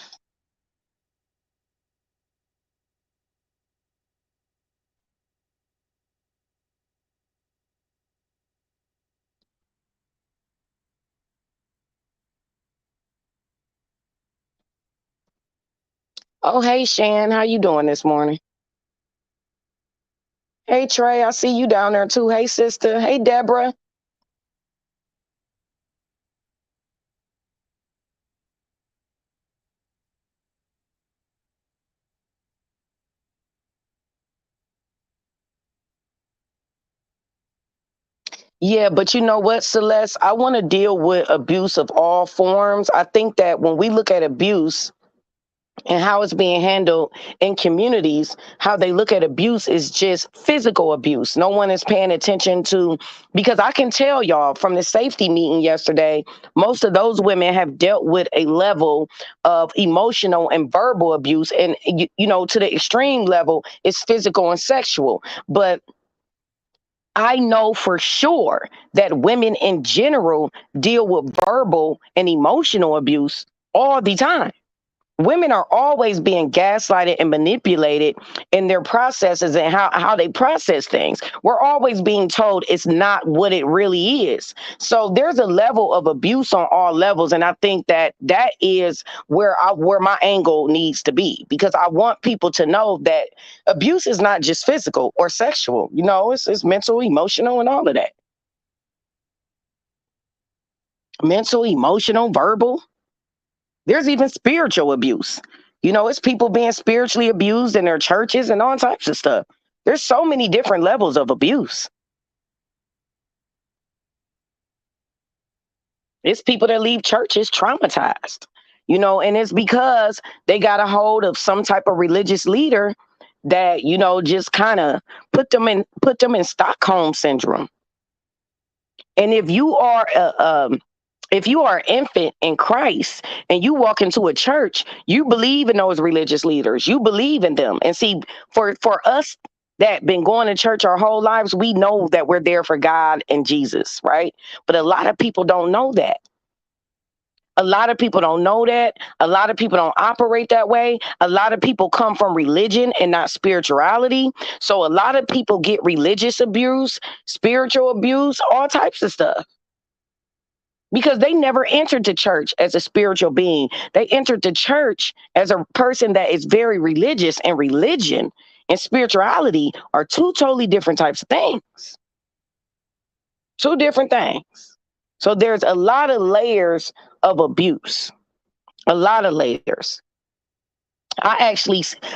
Oh, hey, Shan, how you doing this morning? Hey, Trey, I see you down there too. Hey, sister. Hey, Deborah. Yeah, but you know what, Celeste? I want to deal with abuse of all forms. I think that when we look at abuse, and how it's being handled in communities, how they look at abuse is just physical abuse. No one is paying attention to, because I can tell y'all from the safety meeting yesterday, most of those women have dealt with a level of emotional and verbal abuse. And, to the extreme level, it's physical and sexual. But I know for sure that women in general deal with verbal and emotional abuse all the time. Women are always being gaslighted and manipulated in their processes and how they process things. We're always being told it's not what it really is. So there's a level of abuse on all levels. And I think that that is where my angle needs to be, because I want people to know that abuse is not just physical or sexual. It's mental, emotional, and all of that. Mental, emotional, verbal. There's even spiritual abuse. It's people being spiritually abused in their churches and all types of stuff. There's so many different levels of abuse. It's people that leave churches traumatized, and it's because they got a hold of some type of religious leader that, just kind of put them in Stockholm syndrome. And if you are an infant in Christ and you walk into a church, you believe in those religious leaders. You believe in them. And see, for us that been going to church our whole lives, we know that we're there for God and Jesus, right? But a lot of people don't know that. A lot of people don't know that. A lot of people don't operate that way. A lot of people come from religion and not spirituality. So a lot of people get religious abuse, spiritual abuse, all types of stuff, because they never entered the church as a spiritual being. They entered the church as a person that is very religious, and religion and spirituality are two totally different types of things. Two different things. So there's a lot of layers of abuse, a lot of layers. I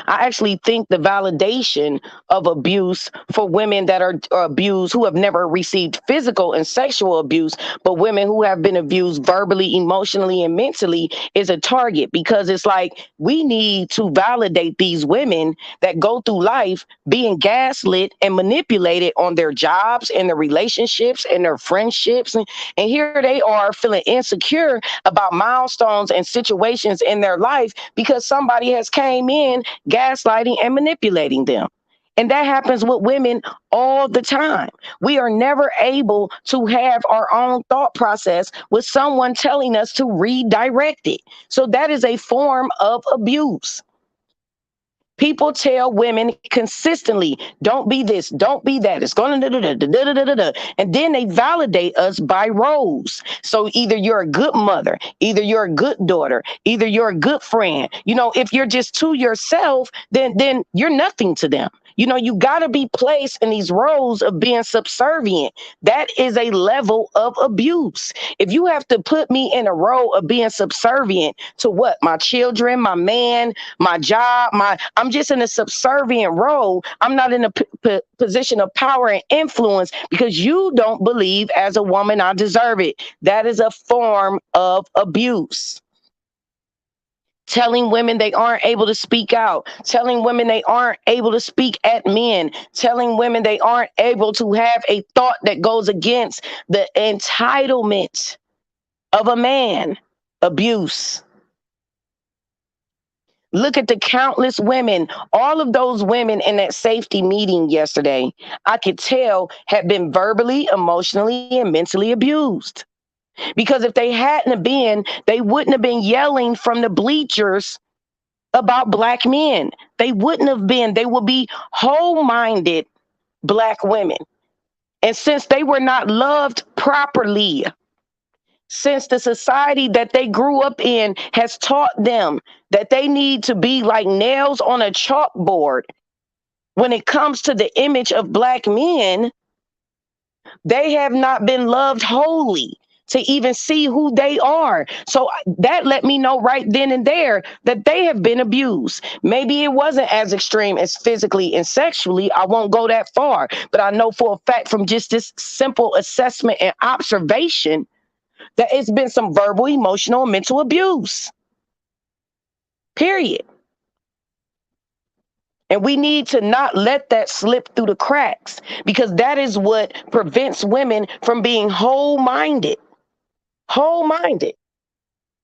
actually think the validation of abuse for women that are abused, who have never received physical and sexual abuse, but women who have been abused verbally, emotionally, and mentally, is a target, because it's like we need to validate these women that go through life being gaslit and manipulated on their jobs and their relationships and their friendships. And here they are feeling insecure about milestones and situations in their life because somebody has came in gaslighting and manipulating them. And that happens with women all the time. We are never able to have our own thought process with someone telling us to redirect it. So that is a form of abuse. People tell women consistently, don't be this, don't be that. It's going to, and then they validate us by roles. So either you're a good mother, either you're a good daughter, either you're a good friend. If you're just to yourself, then you're nothing to them. You got to be placed in these roles of being subservient. That is a level of abuse. If you have to put me in a role of being subservient to what? My children, my man, my job, I'm just in a subservient role. I'm not in a position of power and influence because you don't believe as a woman I deserve it. That is a form of abuse. Telling women they aren't able to speak out, telling women they aren't able to speak at men, telling women they aren't able to have a thought that goes against the entitlement of a man. Abuse. Look at the countless women, all of those women in that safety meeting yesterday, I could tell had been verbally, emotionally, and mentally abused. Because if they hadn't have been, they wouldn't have been yelling from the bleachers about black men. They wouldn't have been. They would be whole-minded black women. And since they were not loved properly, since the society that they grew up in has taught them that they need to be like nails on a chalkboard when it comes to the image of black men, they have not been loved wholly to even see who they are. So that let me know right then and there that they have been abused. Maybe it wasn't as extreme as physically and sexually. I won't go that far, but I know for a fact from just this simple assessment and observation that it's been some verbal, emotional, and mental abuse. Period. And we need to not let that slip through the cracks, because that is what prevents women from being whole-minded. Whole-minded.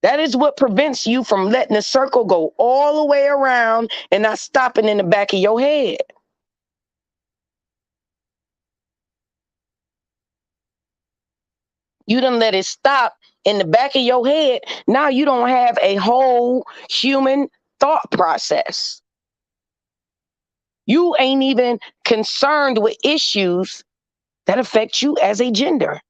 That is what prevents you from letting the circle go all the way around and not stopping in the back of your head. You done let it stop in the back of your head. Now you don't have a whole human thought process. You ain't even concerned with issues that affect you as a gender.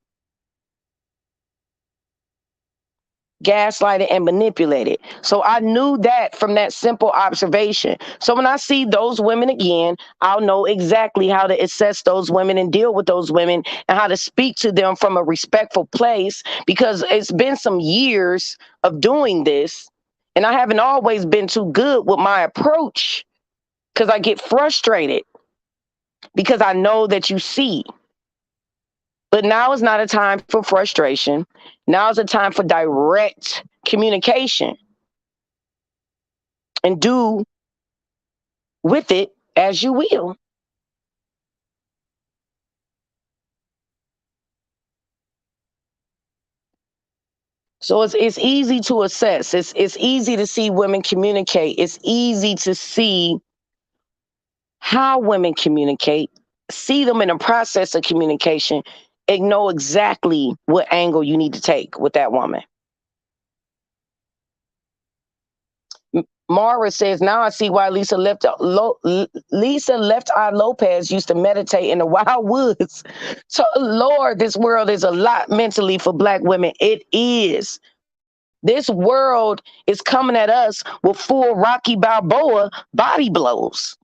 Gaslighted and manipulated. So I knew that from that simple observation. So when I see those women again, I'll know exactly how to assess those women and deal with those women and how to speak to them from a respectful place, because it's been some years of doing this and I haven't always been too good with my approach, because I get frustrated because I know that you see. But now is not a time for frustration. Now is a time for direct communication, and do with it as you will. So it's easy to assess. It's easy to see women communicate. It's easy to see how women communicate, see them in the process of communication, and know exactly what angle you need to take with that woman. Mara says, now I see why Lisa Left Eye Lopez used to meditate in the wild woods. So, Lord, this world is a lot mentally for black women. It is. This world is coming at us with full Rocky Balboa body blows.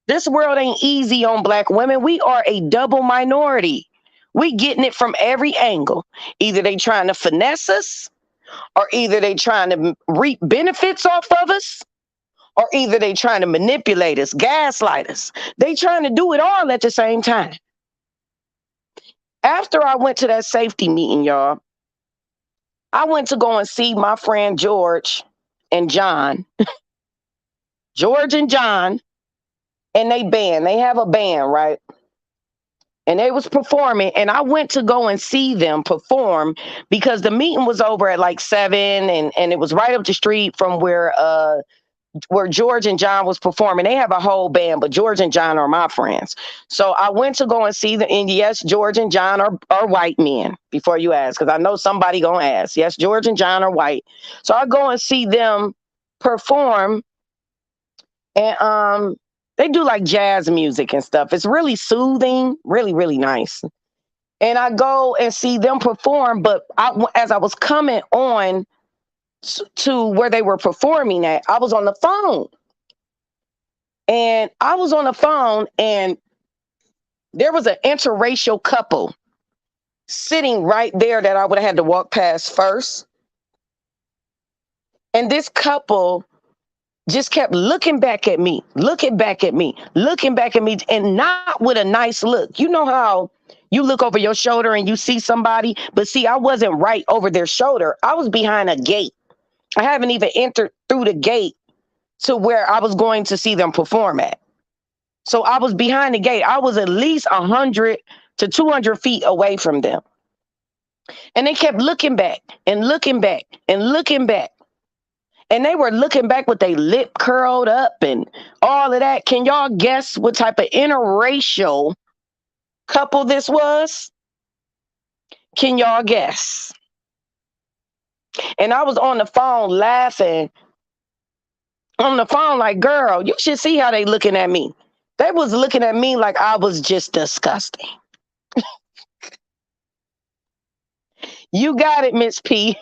This world ain't easy on black women. We are a double minority. We getting it from every angle. Either they trying to finesse us, or either they trying to reap benefits off of us, or either they trying to manipulate us, gaslight us. They trying to do it all at the same time. After I went to that safety meeting, y'all, I went to go and see my friend George and John. George and John and they band. They have a band, right? And they was performing, and I went to go and see them perform because the meeting was over at like 7, and it was right up the street from where George and John was performing. They have a whole band, but George and John are my friends. So I went to go and see them. And yes, George and John are white men, before you ask, because I know somebody gonna ask. Yes, George and John are white. So I go and see them perform, and they do like jazz music and stuff. It's really soothing, really, really nice. And I go and see them perform, but as I was coming on to where they were performing at, I was on the phone. And I was on the phone, and there was an interracial couple sitting right there that I would have had to walk past first. And this couple just kept looking back at me, looking back at me, looking back at me, and not with a nice look. You know how you look over your shoulder and you see somebody, but see, I wasn't right over their shoulder. I was behind a gate. I haven't even entered through the gate to where I was going to see them perform at. So I was behind the gate. I was at least 100 to 200 feet away from them. And they kept looking back and looking back and looking back. And they were looking back with their lip curled up and all of that. Can y'all guess what type of interracial couple this was? Can y'all guess? And I was on the phone laughing on the phone like, girl, you should see how they looking at me. They was looking at me like I was just disgusting. You got it, Miss P.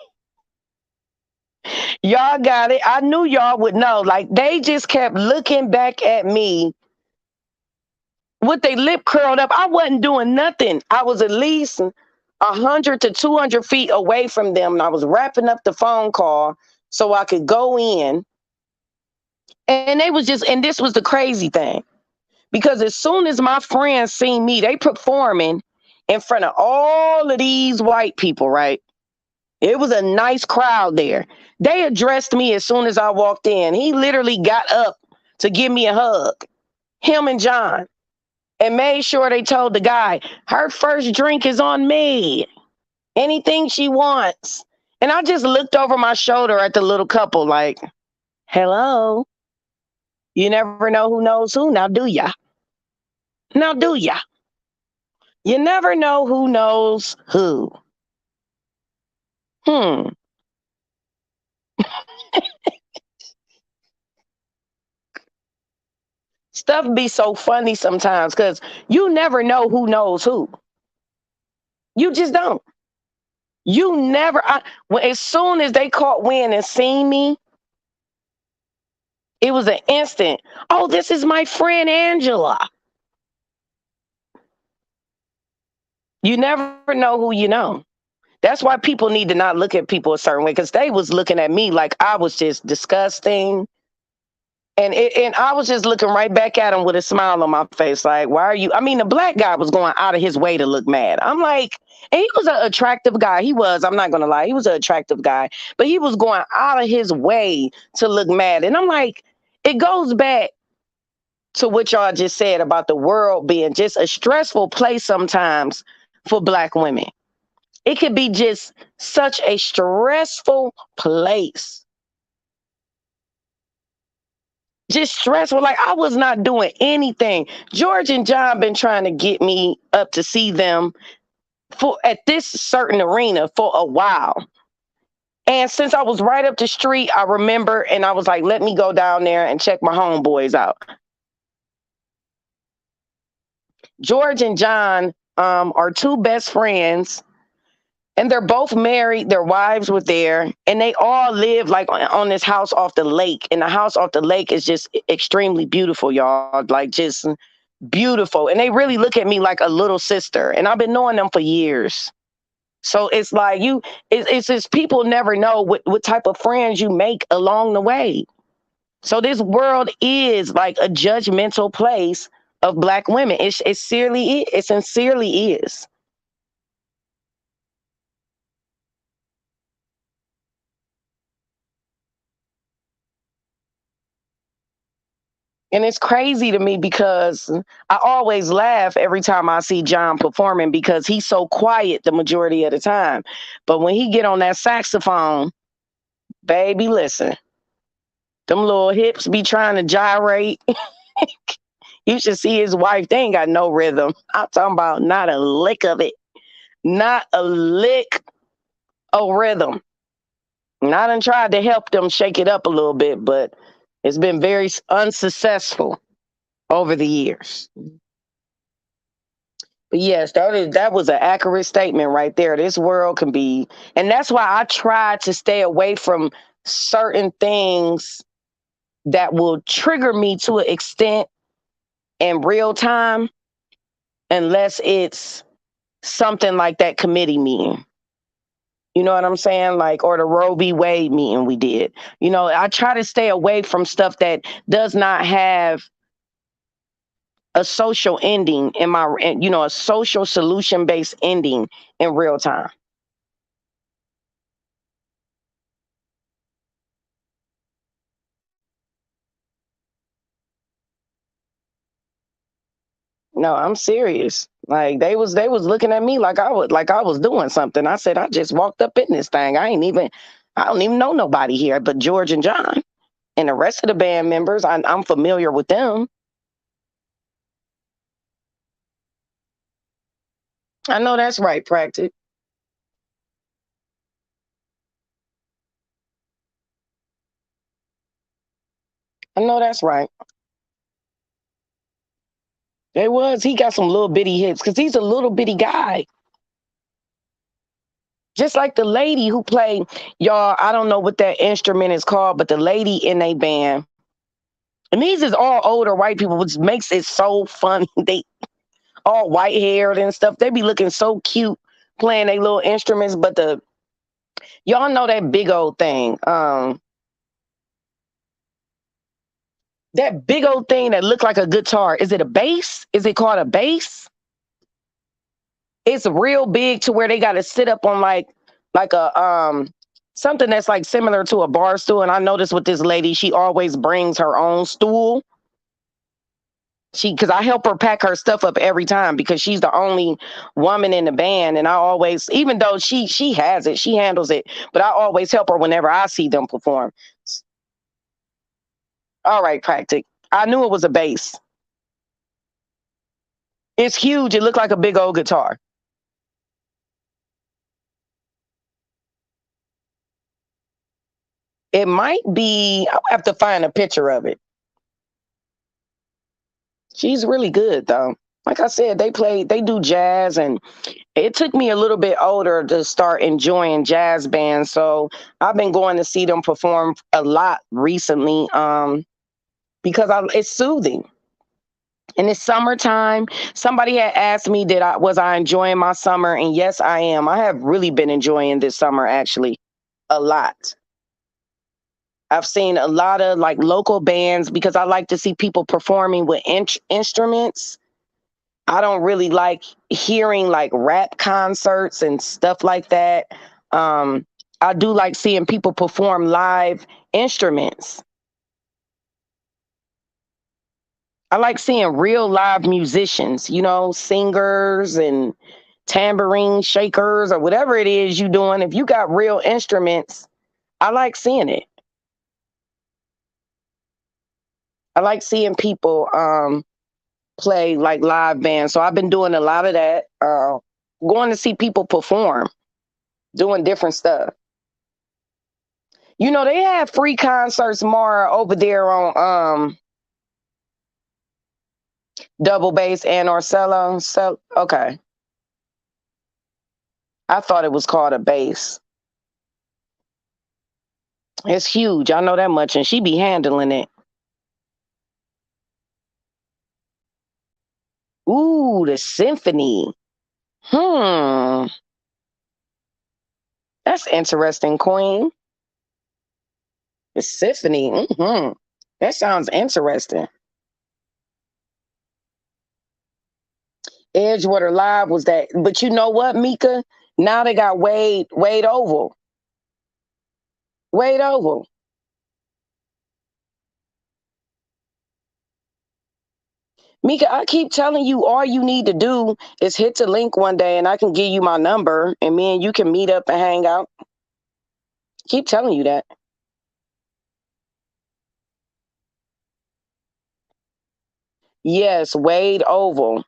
Y'all got it. I knew y'all would know. Like, they just kept looking back at me with their lip curled up. I wasn't doing nothing. I was at least 100 to 200 feet away from them, and I was wrapping up the phone call so I could go in. And they was just, and this was the crazy thing, because as soon as my friends seen me, they performing in front of all of these white people, right? It was a nice crowd there. They addressed me as soon as I walked in. He literally got up to give me a hug, him and John, and made sure they told the guy, her first drink is on me. Anything she wants. And I just looked over my shoulder at the little couple like, hello? You never know who knows who. Now do ya? Now do ya? You never know who knows who. Stuff be so funny sometimes because you never know who knows who. You just don't. You never. As soon as they caught wind and seen me, it was an instant. Oh, this is my friend Angela. You never know who you know. That's why people need to not look at people a certain way, because they was looking at me like I was just disgusting. And I was just looking right back at him with a smile on my face, like, why are you? I mean, the black guy was going out of his way to look mad. I'm like, and he was an attractive guy. He was, I'm not going to lie, he was an attractive guy, but he was going out of his way to look mad. And I'm like, it goes back to what y'all just said about the world being just a stressful place sometimes for black women. It could be just such a stressful place. Just stressful. Like, I was not doing anything. George and John been trying to get me up to see them for at this certain arena for a while. And since I was right up the street, I remember, and I was like, let me go down there and check my homeboys out. George and John are two best friends, and they're both married. Their wives were there, and they all live like on this house off the lake. And the house off the lake is just extremely beautiful, y'all. Like, just beautiful. And they really look at me like a little sister. And I've been knowing them for years. So it's like it's just people never know what type of friends you make along the way. So this world is like a judgmental place of black women. It sincerely is. And it's crazy to me because I always laugh every time I see John performing, because he's so quiet the majority of the time. But when he get on that saxophone, baby, listen, them little hips be trying to gyrate. You should see his wife. They ain't got no rhythm. I'm talking about not a lick of it. Not a lick of rhythm. And I done tried to help them shake it up a little bit, but it's been very unsuccessful over the years. But yes, that was an accurate statement right there. This world can be, and that's why I try to stay away from certain things that will trigger me to an extent in real time, unless it's something like that committee meeting. You know what I'm saying? Like, or the Roe v. Wade meeting we did. You know, I try to stay away from stuff that does not have a social ending a social solution based ending in real time. No, I'm serious. Like, they was looking at me like I was doing something. I said, I just walked up in this thing. I ain't even I don't even know nobody here but George and John. And the rest of the band members, I'm familiar with them. I know that's right, Practice. I know that's right. It was. He got some little bitty hits because he's a little bitty guy. Just like the lady who played, y'all, I don't know what that instrument is called, but the lady in a band, and these is all older white people, which makes it so funny. They all white haired and stuff. They be looking so cute playing their little instruments, but y'all know that big old thing. That big old thing that looked like a guitar. Is it a bass? Is it called a bass? It's real big to where they got to sit up on like a something that's like similar to a bar stool. And I noticed with this lady, she always brings her own stool. Because I help her pack her stuff up every time because she's the only woman in the band, and I always, even though she has it, she handles it, but I always help her whenever I see them perform. All right, Practic. I knew it was a bass. It's huge. It looked like a big old guitar. It might be. I'll have to find a picture of it. She's really good though. Like I said, they do jazz, and it took me a little bit older to start enjoying jazz bands. So I've been going to see them perform a lot recently, because it's soothing. And it's summertime. Somebody had asked me, did I was I enjoying my summer? And yes, I am. I have really been enjoying this summer actually a lot. I've seen a lot of like local bands because I like to see people performing with instruments. I don't really like hearing like rap concerts and stuff like that. Um, I do like seeing people perform live instruments. I like seeing real live musicians, singers and tambourine shakers or whatever it is you doing. If you got real instruments, I like seeing it. I like seeing people play like live bands. So I've been doing a lot of that. Going to see people perform, doing different stuff. They have free concerts more over there on Double Bass and Orcello. So okay. I thought it was called a bass. It's huge. I know that much, and she be handling it. Ooh, the symphony. Hmm. That's interesting, Queen. The symphony. That sounds interesting. Edgewater Live was that. But you know what, Mika? Now they got Wade Oval. Wade Oval. Mika, I keep telling you all you need to do is hit the link one day and I can give you my number and me and you can meet up and hang out. Keep telling you that. Yes, Wade Oval.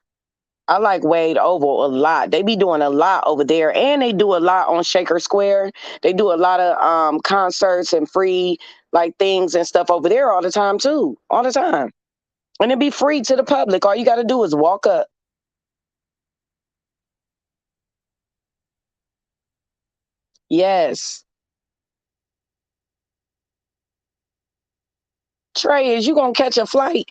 I like Wade Oval a lot. They be doing a lot over there, and they do a lot on Shaker Square. They do a lot of concerts and free like things and stuff over there all the time too, all the time. And it be free to the public. All you got to do is walk up. Yes, Trey, is you gonna catch a flight?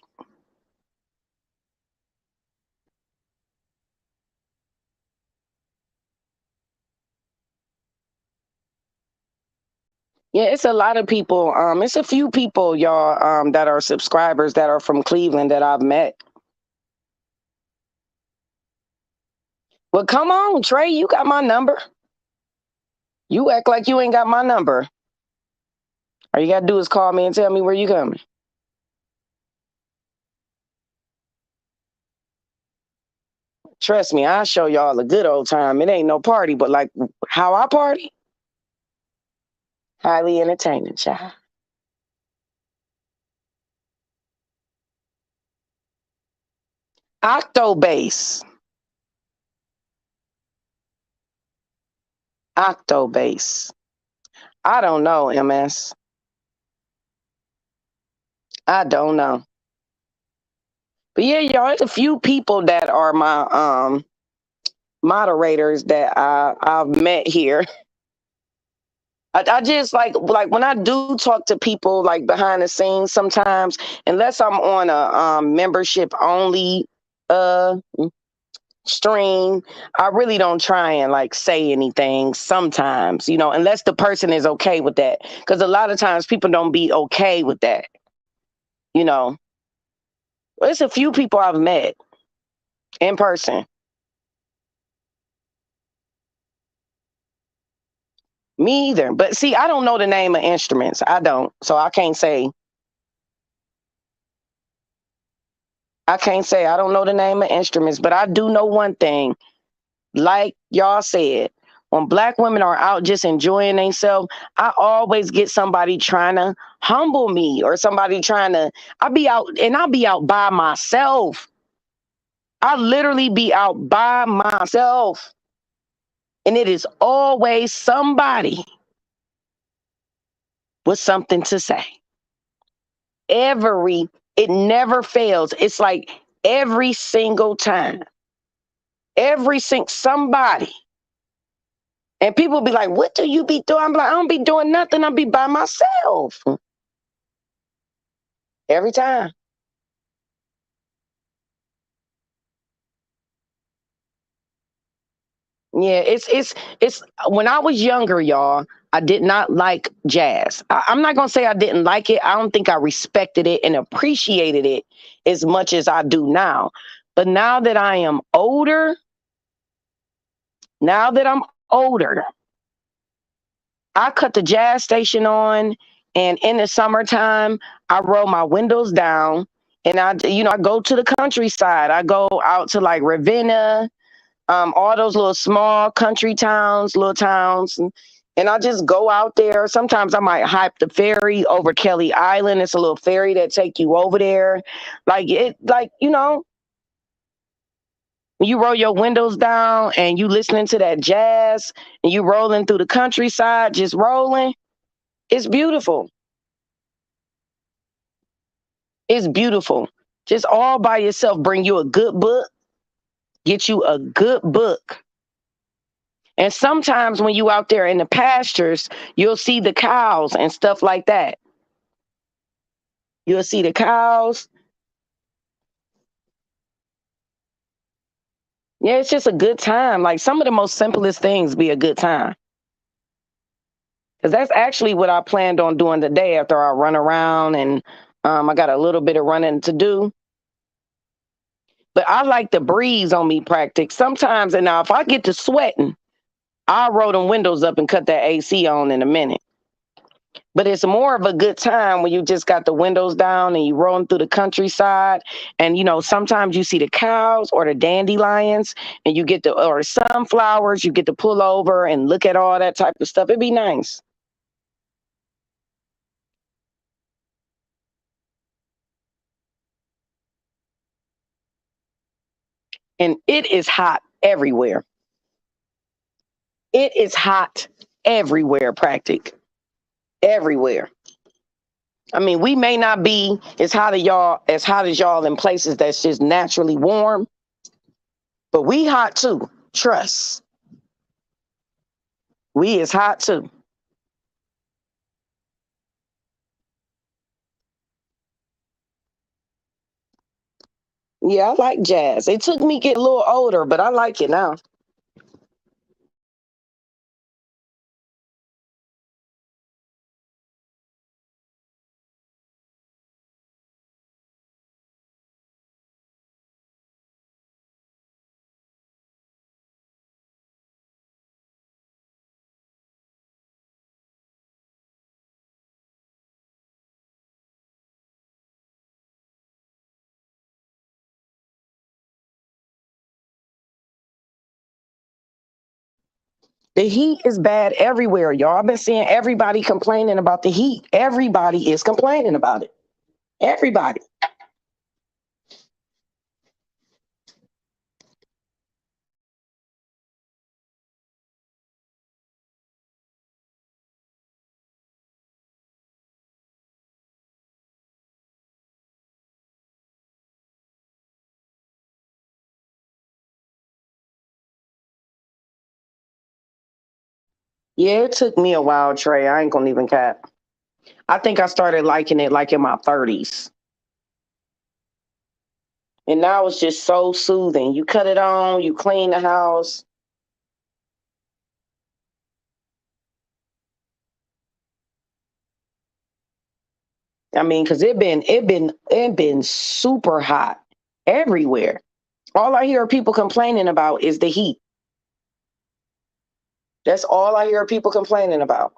Yeah, it's a lot of people. It's a few people, y'all, that are subscribers that are from Cleveland that I've met. Well, come on, Trey, you got my number. You act like you ain't got my number. All you gotta do is call me and tell me where you coming. Trust me, I'll show y'all a good old time. It ain't no party, but like how I party, Highly entertaining, child. Octobase. Octobase. I don't know, MS. I don't know. But yeah, y'all, it's a few people that are my moderators that I've met here. I just like when I do talk to people like behind the scenes sometimes, unless I'm on a membership only uh stream, I really don't try and like say anything sometimes, unless the person is okay with that. Because a lot of times people don't be okay with that, you know. It's a few people I've met in person. Me either. But see, I don't know the name of instruments. I don't. So I can't say I don't know the name of instruments, but I do know one thing. Like y'all said, when Black women are out just enjoying themselves, I always get somebody trying to humble me or somebody trying to. I'll be out by myself. I literally be out by myself. And it is always somebody with something to say. It never fails. It's like every single time, somebody. And people be like, what do you be doing? I'm like, I don't be doing nothing. I be by myself every time. Yeah, it's when I was younger, y'all, I did not like jazz. I'm not gonna say I didn't like it. I don't think I respected it and appreciated it as much as I do now. But now that I am older, now that I'm older, I cut the jazz station on, and in the summertime, I roll my windows down, and I go to the countryside. I go out to like Ravenna, all those little small country towns, little towns, and I just go out there. Sometimes I might hype the ferry over Kelly Island. It's a little ferry that take you over there, when you roll your windows down and you listening to that jazz and you rolling through the countryside, just rolling. It's beautiful. It's beautiful. Just all by yourself. Bring you a good book. Get you a good book. And sometimes when you out there in the pastures, you'll see the cows and stuff like that. You'll see the cows. Yeah, it's just a good time. Like some of the most simplest things be a good time. Because that's actually what I planned on doing today after I run around and I got a little bit of running to do. But I like the breeze on me practice sometimes. And now if I get to sweating, I'll roll them windows up and cut that AC on in a minute. But it's more of a good time when you just got the windows down and you rolling through the countryside. And sometimes you see the cows or the dandelions, and you get or sunflowers. You get to pull over and look at all that type of stuff. It'd be nice. And it is hot everywhere. It is hot everywhere, everywhere. I mean, we may not be as hot as y'all in places that's just naturally warm, but we hot too. Trust. We is hot too. Yeah, I like jazz. It took me get a little older, but I like it now. The heat is bad everywhere, y'all. I've been seeing everybody complaining about the heat. Everybody is complaining about it. Everybody. Yeah, it took me a while, Trey. I ain't gonna even cap. I think I started liking it like in my 30s. And now it's just so soothing. You cut it on, you clean the house. I mean, cause it been super hot everywhere. All I hear people complaining about is the heat. That's all I hear people complaining about.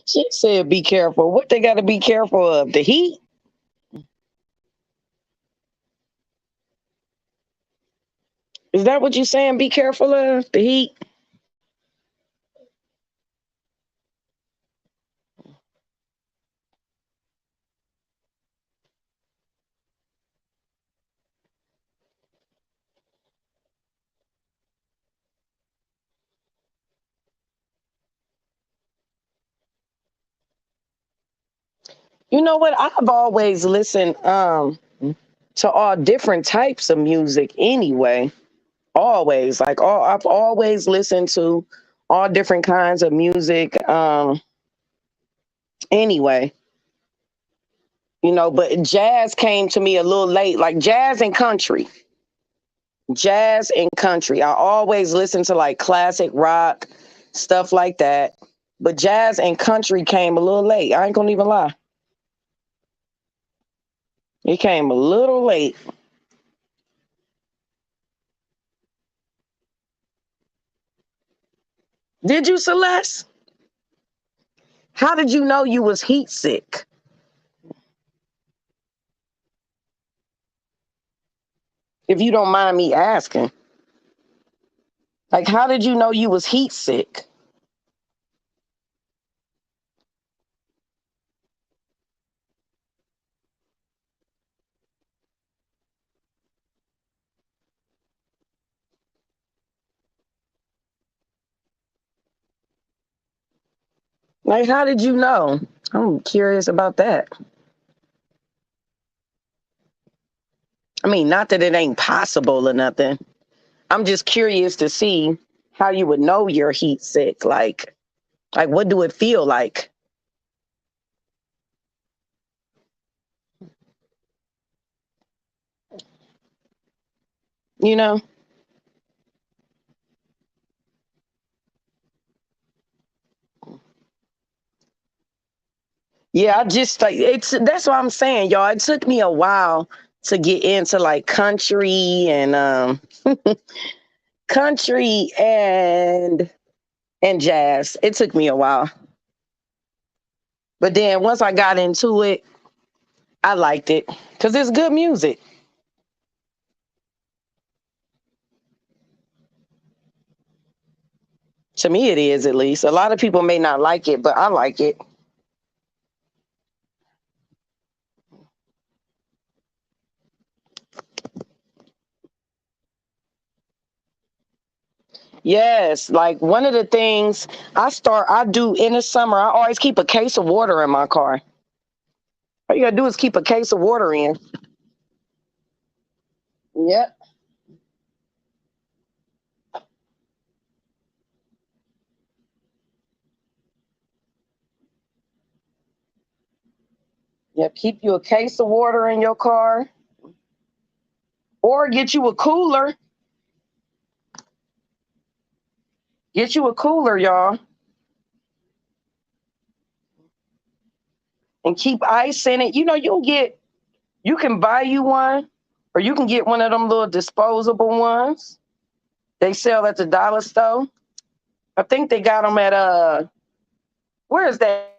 She said, "Be careful." What they got to be careful of? The heat? Is that what you saying? Be careful of the heat? You know what? I've always listened to all different types of music anyway. Always, like all I've always listened to all different kinds of music anyway. But jazz came to me a little late, like jazz and country. Jazz and country. I always listen to like classic rock, stuff like that. But jazz and country came a little late. I ain't gonna even lie. It came a little late. Did you, Celeste? How did you know you was heat sick? If you don't mind me asking. Like, how did you know you was heat sick? Like, how did you know? I'm curious about that. I mean, not that it ain't possible or nothing. I'm just curious to see how you would know you're heat sick. Like what do it feel like? You know? Yeah, I just like it's that's what I'm saying, y'all. It took me a while to get into like country and jazz. It took me a while. But then once I got into it, I liked it because it's good music. To me, it is at least. A lot of people may not like it, but I like it. Yes, like one of the things I do in the summer, I always keep a case of water in my car. All you gotta do is keep a case of water in. Yep. Yeah, keep you a case of water in your car or get you a cooler. Get you a cooler, y'all, and keep ice in it. You know, you can buy you one, or you can get one of them little disposable ones. They sell at the dollar store. I think they got them at where is that?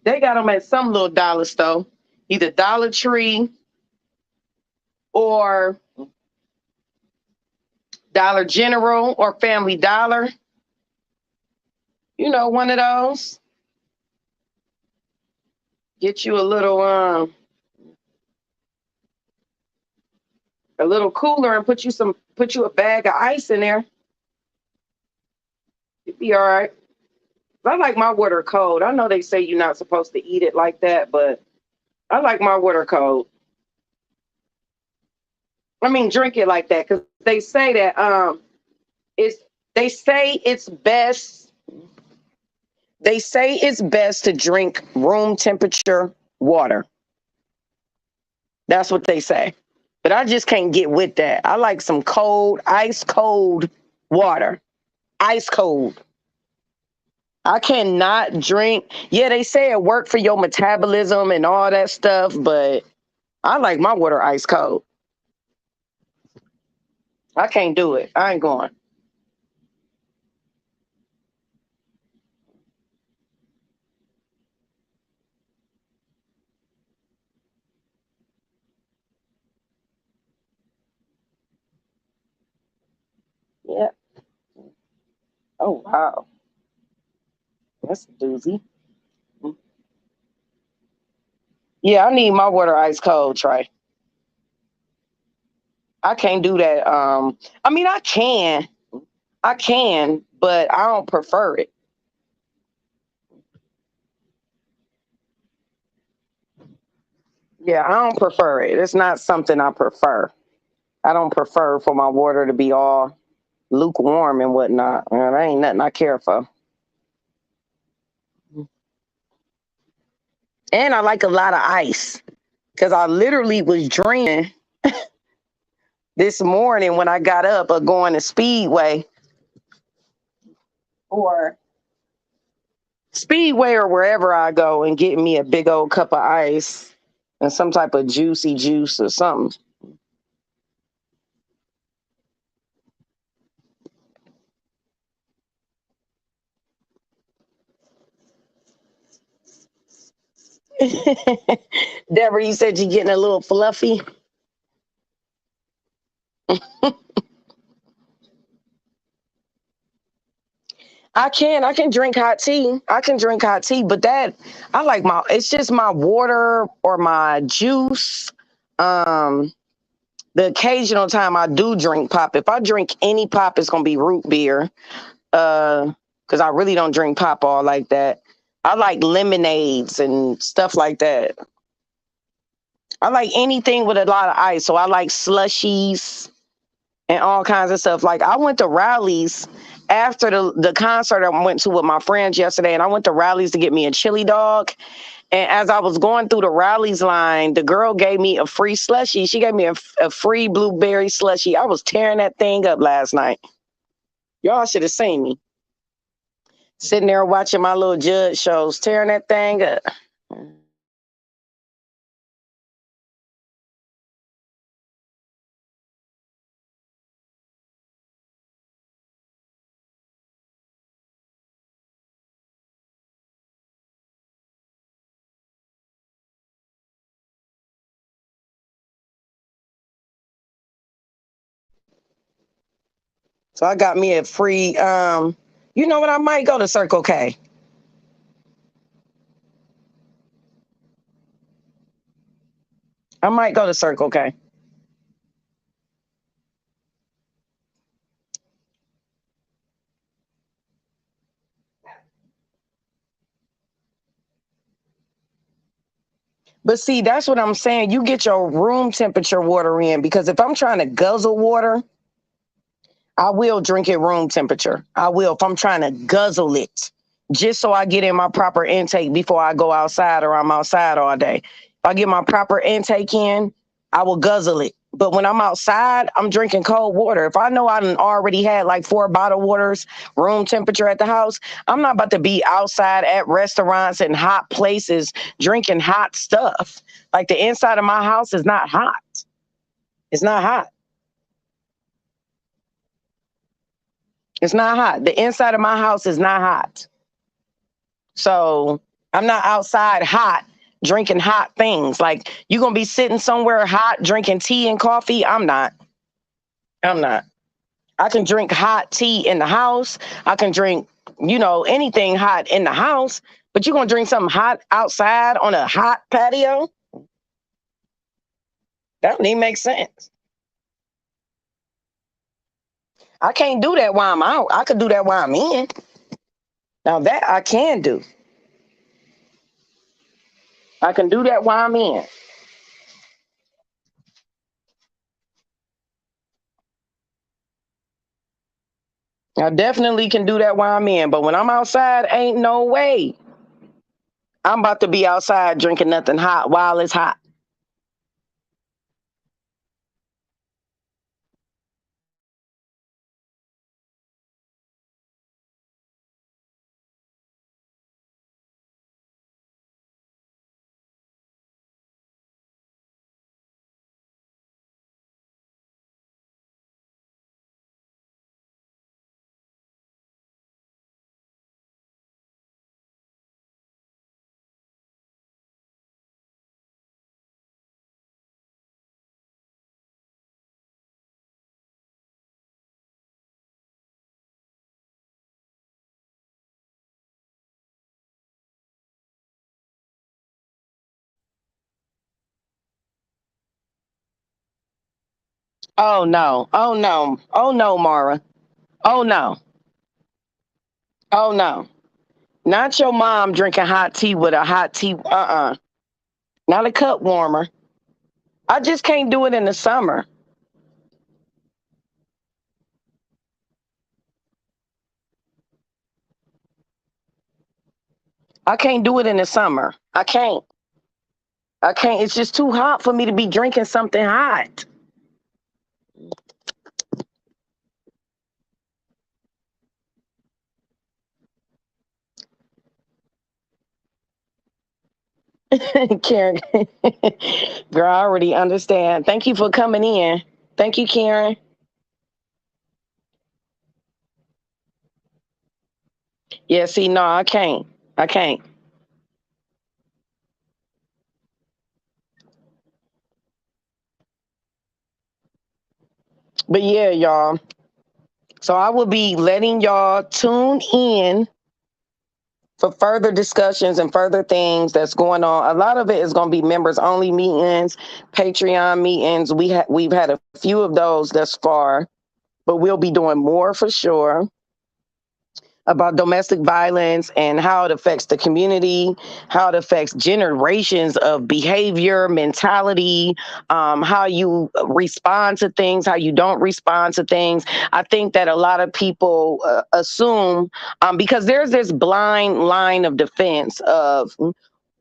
They got them at some little dollar store, either Dollar Tree or Dollar General or Family Dollar. You know, one of those. Get you a little cooler and put you a bag of ice in there. You'd be all right. I like my water cold. I know they say you're not supposed to eat it like that, but I like my water cold. I mean, drink it like that because they say that it's they say it's best. They say it's best to drink room temperature water. That's what they say. But I just can't get with that. I like some cold, ice cold water. Ice cold. I cannot drink. Yeah, they say it work for your metabolism and all that stuff, but I like my water ice cold. I can't do it. I ain't going. Yeah. Oh wow. That's a doozy. Yeah, I need my water ice cold, Trey. I can't do that. I mean I can, but I don't prefer it. Yeah, I don't prefer it. It's not something I prefer. I don't prefer for my water to be all lukewarm and whatnot. That ain't nothing I care for. And I like a lot of ice because I literally was drinking this morning when I got up going to Speedway or Speedway or wherever I go and get me a big old cup of ice and some type of juicy juice or something. Deborah, you said you're getting a little fluffy. I can drink hot tea. I can drink hot tea, but that I like it's just my water or my juice. Um, the occasional time I do drink pop. If I drink any pop, it's gonna be root beer. Because I really don't drink pop all like that. I like lemonades and stuff like that. I like anything with a lot of ice. So I like slushies and all kinds of stuff. Like I went to rallies after the concert I went to with my friends yesterday, and I went to rallies to get me a chili dog. And as I was going through the rallies line, the girl gave me a free slushie. She gave me a free blueberry slushie. I was tearing that thing up last night. Y'all should have seen me sitting there watching my little judge shows, tearing that thing up. So I got me a free. You know what? I might go to Circle K. I might go to Circle K. But see, that's what I'm saying. You get your room temperature water in, because if I'm trying to guzzle water, I will drink it room temperature. I will, if I'm trying to guzzle it, just so I get in my proper intake before I go outside or I'm outside all day. If I get my proper intake in, I will guzzle it. But when I'm outside, I'm drinking cold water. If I know I done already had like 4 bottled waters, room temperature at the house, I'm not about to be outside at restaurants and hot places drinking hot stuff. Like, the inside of my house is not hot. It's not hot. It's not hot. The inside of my house is not hot. So I'm not outside hot drinking hot things. Like, you gonna be sitting somewhere hot drinking tea and coffee? I'm not. I'm not. I can drink hot tea in the house. I can drink, anything hot in the house. But you gonna drink something hot outside on a hot patio? That don't even make sense. I can't do that while I'm out. I could do that while I'm in. Now that I can do. I can do that while I'm in. I definitely can do that while I'm in, but when I'm outside, ain't no way I'm about to be outside drinking nothing hot while it's hot. Oh no. Oh no. Oh no, Mara. Oh no. Oh no. Not your mom drinking hot tea with a hot tea. Not a cup warmer. I just can't do it in the summer. I can't do it in the summer. I can't. I can't. It's just too hot for me to be drinking something hot. Karen, girl, I already understand. Thank you for coming in. Thank you, Karen. Yeah, see, no, I can't. I can't. But yeah, y'all. So I will be letting y'all tune in for further discussions and further things that's going on. A lot of it is going to be members only meetings, Patreon meetings. We've had a few of those thus far, but we'll be doing more for sure about domestic violence and how it affects the community, how it affects generations of behavior, mentality, how you respond to things, how you don't respond to things. I think that a lot of people assume, because there's this blind line of defense of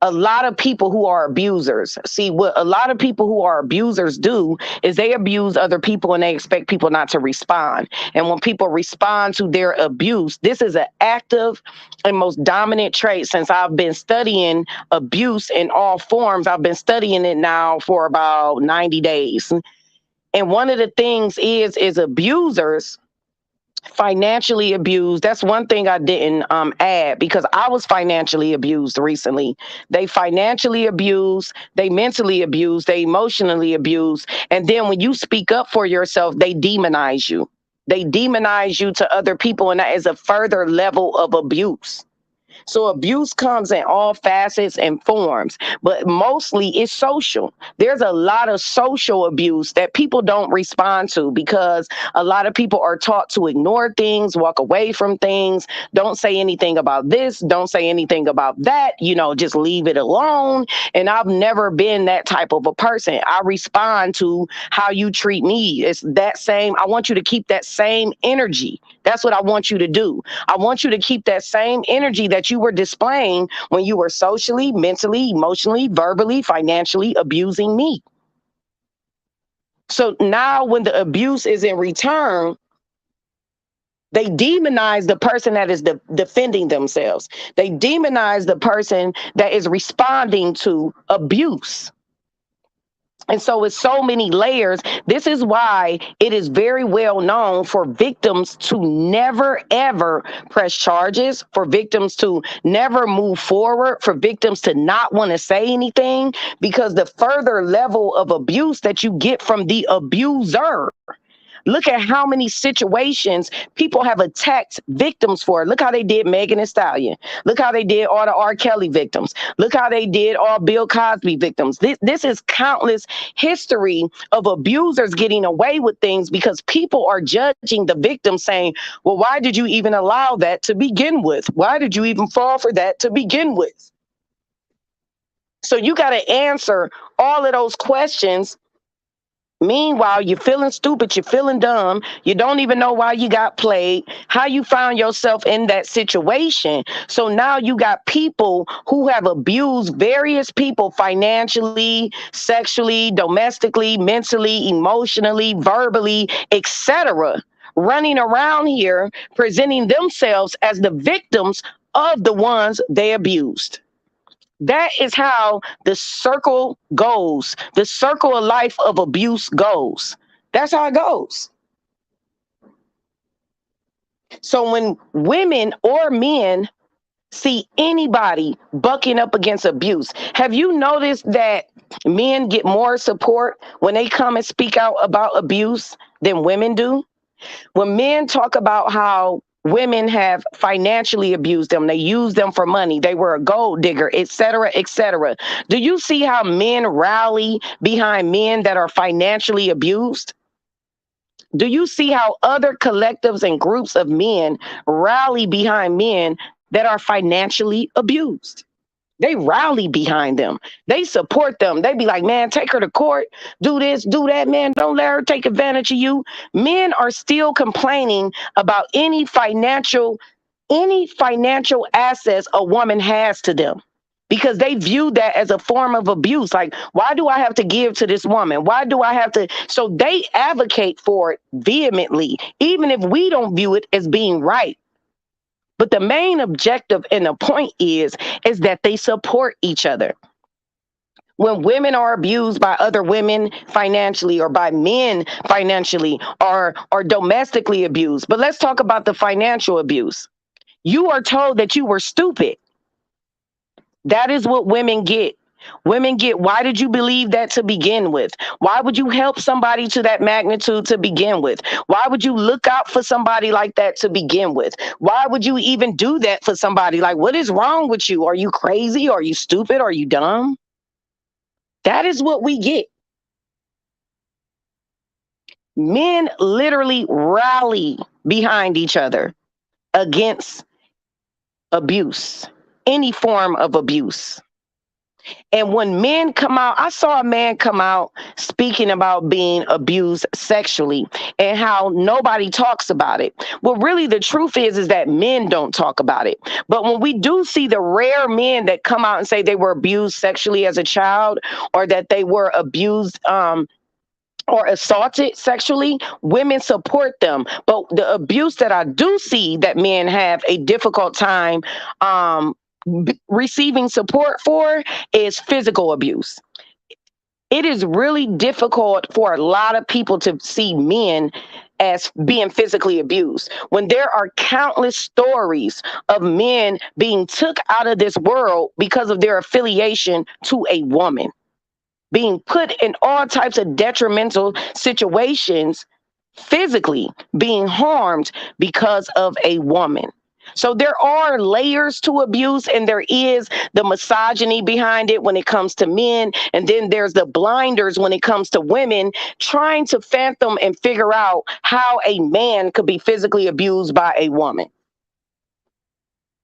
a lot of people who are abusers. See, what a lot of people who are abusers do is they abuse other people and they expect people not to respond. And when people respond to their abuse, this is an active and most dominant trait since I've been studying abuse in all forms. I've been studying it now for about 90 days. And one of the things is abusers financially abused. That's one thing I didn't add, because I was financially abused recently. They financially abused, they mentally abused, they emotionally abused. And then when you speak up for yourself, they demonize you. They demonize you to other people, and that is a further level of abuse. So abuse comes in all facets and forms, but mostly it's social. There's a lot of social abuse that people don't respond to because a lot of people are taught to ignore things, walk away from things, don't say anything about this, don't say anything about that, just leave it alone. And I've never been that type of a person. I respond to how you treat me. It's that same, I want you to keep that same energy. That's what I want you to do. I want you to keep that same energy that you were displaying when you were socially, mentally, emotionally, verbally, financially abusing me. So now when the abuse is in return, they demonize the person that is defending themselves. They demonize the person that is responding to abuse. And so it's so many layers. This is why it is very well known for victims to never, ever press charges, for victims to never move forward, for victims to not want to say anything, because the further level of abuse that you get from the abuser. Look at how many situations people have attacked victims for. Look how they did Megan Thee Stallion. Look how they did all the R. Kelly victims. Look how they did all Bill Cosby victims. This is countless history of abusers getting away with things because people are judging the victim saying, well, why did you even allow that to begin with? Why did you even fall for that to begin with? So you got to answer all of those questions. Meanwhile, you're feeling stupid, you're feeling dumb, you don't even know why you got played, how you found yourself in that situation. So now you got people who have abused various people financially, sexually, domestically, mentally, emotionally, verbally, etc., running around here presenting themselves as the victims of the ones they abused. That is how the circle goes. The circle of life of abuse goes. That's how it goes. So when women or men see anybody bucking up against abuse, have you noticed that men get more support when they come and speak out about abuse than women do? When men talk about how women have financially abused them, they use them for money, they were a gold digger, etc., etc., do you see how men rally behind men that are financially abused? Do you see how other collectives and groups of men rally behind men that are financially abused? They rally behind them. They support them. They be like, man, take her to court, do this, do that, man. Don't let her take advantage of you. Men are still complaining about any financial assets a woman has to them because they view that as a form of abuse. Like, why do I have to give to this woman? Why do I have to? So they advocate for it vehemently, even if we don't view it as being right. But the main objective and the point is that they support each other. When women are abused by other women financially or by men financially or domestically abused. But let's talk about the financial abuse. You are told that you were stupid. That is what women get. Women get, why did you believe that to begin with? Why would you help somebody to that magnitude to begin with? Why would you look out for somebody like that to begin with? Why would you even do that for somebody? Like, what is wrong with you? Are you crazy? Are you stupid? Are you dumb? That is what we get. Men literally rally behind each other against abuse, any form of abuse. And when men come out, I saw a man come out speaking about being abused sexually and how nobody talks about it. Well, really, the truth is that men don't talk about it. But when we do see the rare men that come out and say they were abused sexually as a child or that they were abused, or assaulted sexually, women support them. But the abuse that I do see that men have a difficult time receiving support for is physical abuse. It is really difficult for a lot of people to see men as being physically abused when there are countless stories of men being took out of this world because of their affiliation to a woman, being put in all types of detrimental situations, physically being harmed because of a woman. So there are layers to abuse, and there is the misogyny behind it when it comes to men. And then there's the blinders when it comes to women trying to fathom and figure out how a man could be physically abused by a woman.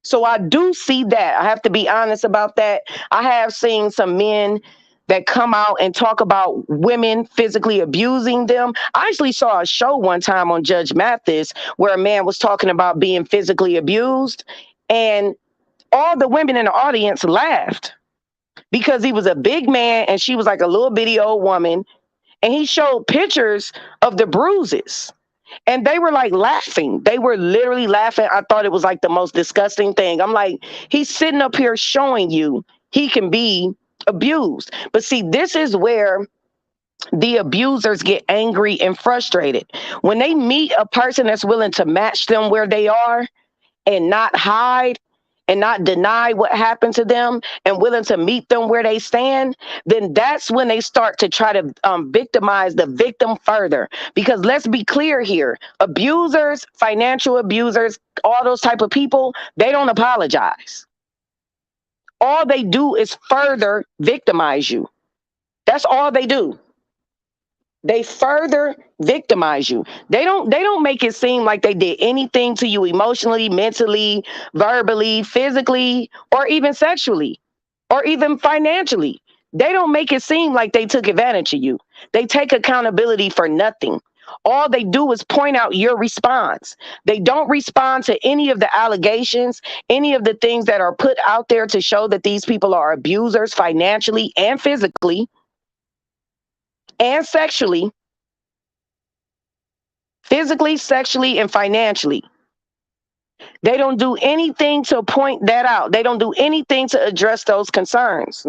So I do see that. I have to be honest about that. I have seen some men that come out and talk about women physically abusing them. I actually saw a show one time on Judge Mathis where a man was talking about being physically abused, and all the women in the audience laughed because he was a big man and she was like a little bitty old woman, and he showed pictures of the bruises. And they were like laughing. They were literally laughing. I thought it was like the most disgusting thing. I'm like, he's sitting up here showing you he can be abused. But see, this is where the abusers get angry and frustrated. When they meet a person that's willing to match them where they are and not hide and not deny what happened to them and willing to meet them where they stand, then that's when they start to try to victimize the victim further. Because let's be clear here, abusers, financial abusers, all those type of people, they don't apologize. All they do is further victimize you. That's all they do. They further victimize you. They don't make it seem like they did anything to you emotionally, mentally, verbally, physically, or even sexually, or even financially. They don't make it seem like they took advantage of you. They take accountability for nothing. All they do is point out your response. They don't respond to any of the allegations, any of the things that are put out there to show that these people are abusers financially and physically and sexually. Physically, sexually, and financially. They don't do anything to point that out. They don't do anything to address those concerns.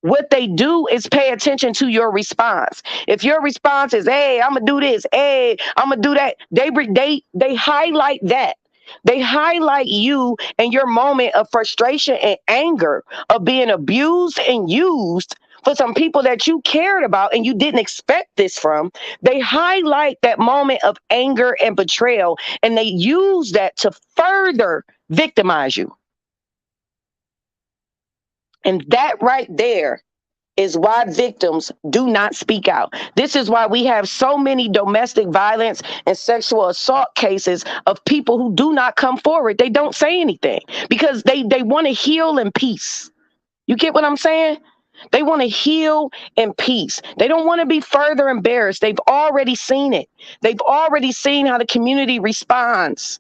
What they do is pay attention to your response. If your response is, "Hey, I'm gonna do this. Hey, I'm gonna do that," they highlight that. They highlight you and your moment of frustration and anger of being abused and used for some people that you cared about and you didn't expect this from. They highlight that moment of anger and betrayal, and they use that to further victimize you. And that right there is why victims do not speak out. This is why we have so many domestic violence and sexual assault cases of people who do not come forward. They don't say anything because they want to heal in peace. You get what I'm saying? They want to heal in peace. They don't want to be further embarrassed. They've already seen it. They've already seen how the community responds.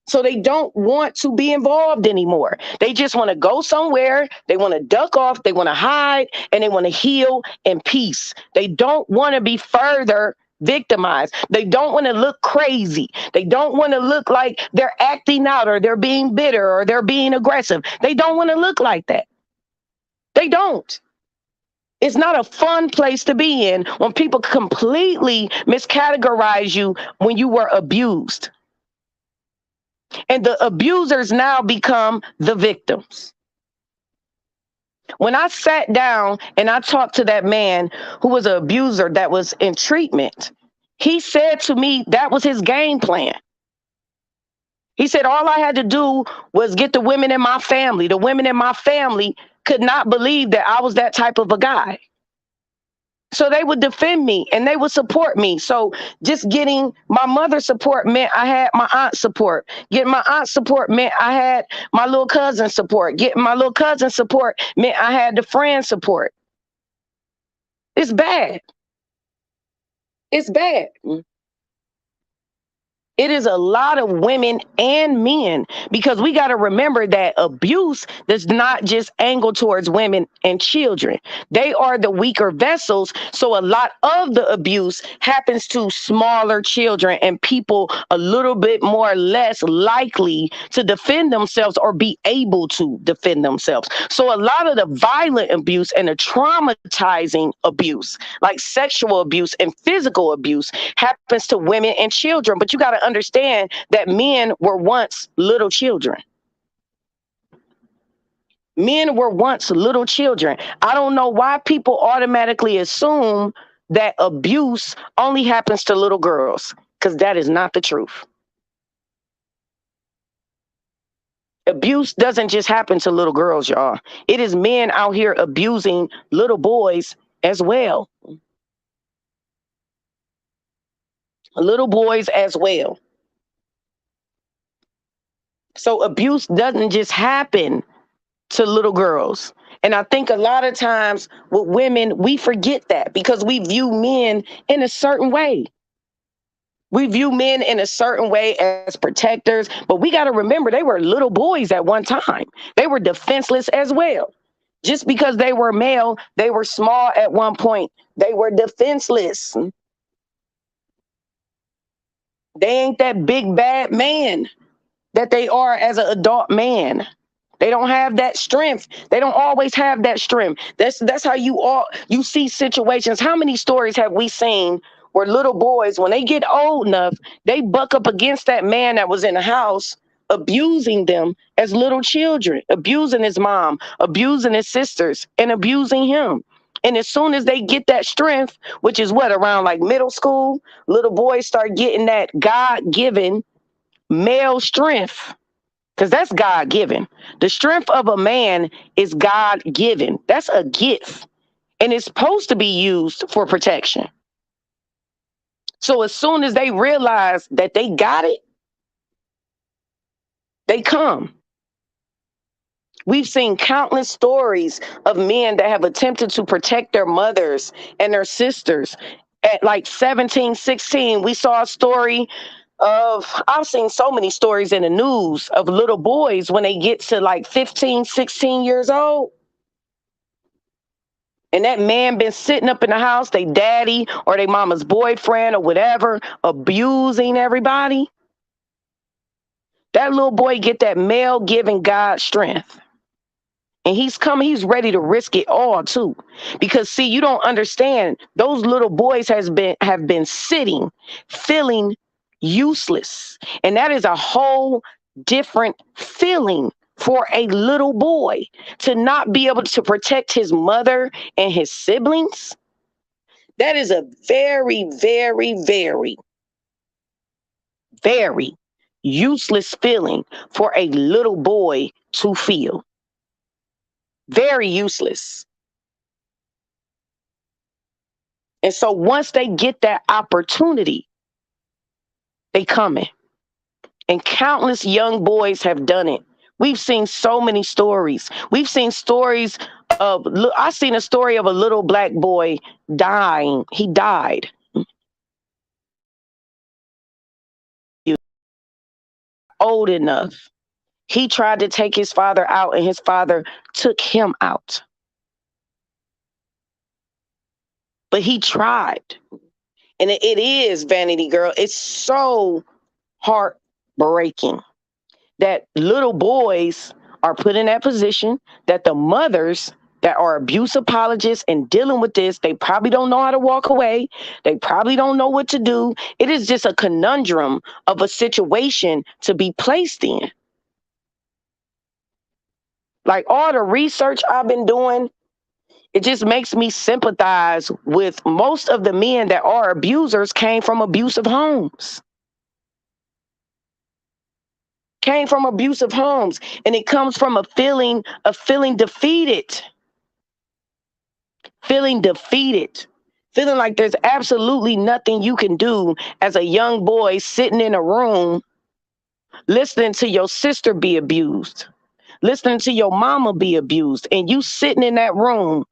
So they don't want to be involved anymore. They just want to go somewhere. They want to duck off. They want to hide, and they want to heal in peace. They don't want to be further victimized. They don't want to look crazy. They don't want to look like they're acting out or they're being bitter or they're being aggressive. They don't want to look like that. They don't. It's not a fun place to be in when people completely miscategorize you when you were abused. And the abusers now become the victims. When I sat down and I talked to that man who was an abuser that was in treatment, he said to me that was his game plan. He said all I had to do was get the women in my family. The women in my family could not believe that I was that type of a guy. So they would defend me and they would support me. So just getting my mother's support meant I had my aunt's support. Getting my aunt's support meant I had my little cousin's support. Getting my little cousin's support meant I had the friend's support. It's bad. It's bad. It is a lot of women and men, because we got to remember that abuse does not just angle towards women and children. They are the weaker vessels. So a lot of the abuse happens to smaller children and people a little bit more less likely to defend themselves or be able to defend themselves. So a lot of the violent abuse and the traumatizing abuse, like sexual abuse and physical abuse, happens to women and children. But you got to understand that men were once little children. Men were once little children. I don't know why people automatically assume that abuse only happens to little girls, because that is not the truth. Abuse doesn't just happen to little girls, y'all. It is men out here abusing little boys as well. Little boys as well. So abuse doesn't just happen to little girls. And I think a lot of times with women, we forget that because we view men in a certain way. We view men in a certain way as protectors, but we got to remember they were little boys at one time. They were defenseless as well. Just because they were male, they were small at one point. They were defenseless. They ain't that big bad man that they are as an adult man. They don't have that strength. They don't always have that strength. That's how you see situations. How many stories have we seen where little boys, when they get old enough, they buck up against that man that was in the house, abusing them as little children, abusing his mom, abusing his sisters, and abusing him. And as soon as they get that strength, which is what, around like middle school, little boys start getting that God-given male strength, because that's God given. The strength of a man is God given. That's a gift. And it's supposed to be used for protection. So as soon as they realize that they got it, they come. We've seen countless stories of men that have attempted to protect their mothers and their sisters. At like 17, 16, we saw a story I've seen so many stories in the news of little boys when they get to like 15, 16 years old. And that man been sitting up in the house, they daddy or they mama's boyfriend or whatever, abusing everybody. That little boy get that male giving God strength. And he's ready to risk it all too. Because see, you don't understand. Those little boys have been sitting, feeling useless. And that is a whole different feeling for a little boy to not be able to protect his mother and his siblings. That is a very, very, very, very useless feeling for a little boy to feel. Very useless. And so once they get that opportunity, they coming. And countless young boys have done it. We've seen so many stories. We've seen stories I've seen a story of a little black boy dying. He died. Old enough. He tried to take his father out and his father took him out. But he tried. And it is, Vanity Girl. It's so heartbreaking that little boys are put in that position, that the mothers that are abuse apologists and dealing with this, they probably don't know how to walk away. They probably don't know what to do. It is just a conundrum of a situation to be placed in. Like all the research I've been doing, it just makes me sympathize with most of the men that are abusers came from abusive homes. Came from abusive homes, and it comes from a feeling of feeling defeated, feeling like there's absolutely nothing you can do as a young boy sitting in a room listening to your sister be abused, listening to your mama be abused, and you sitting in that room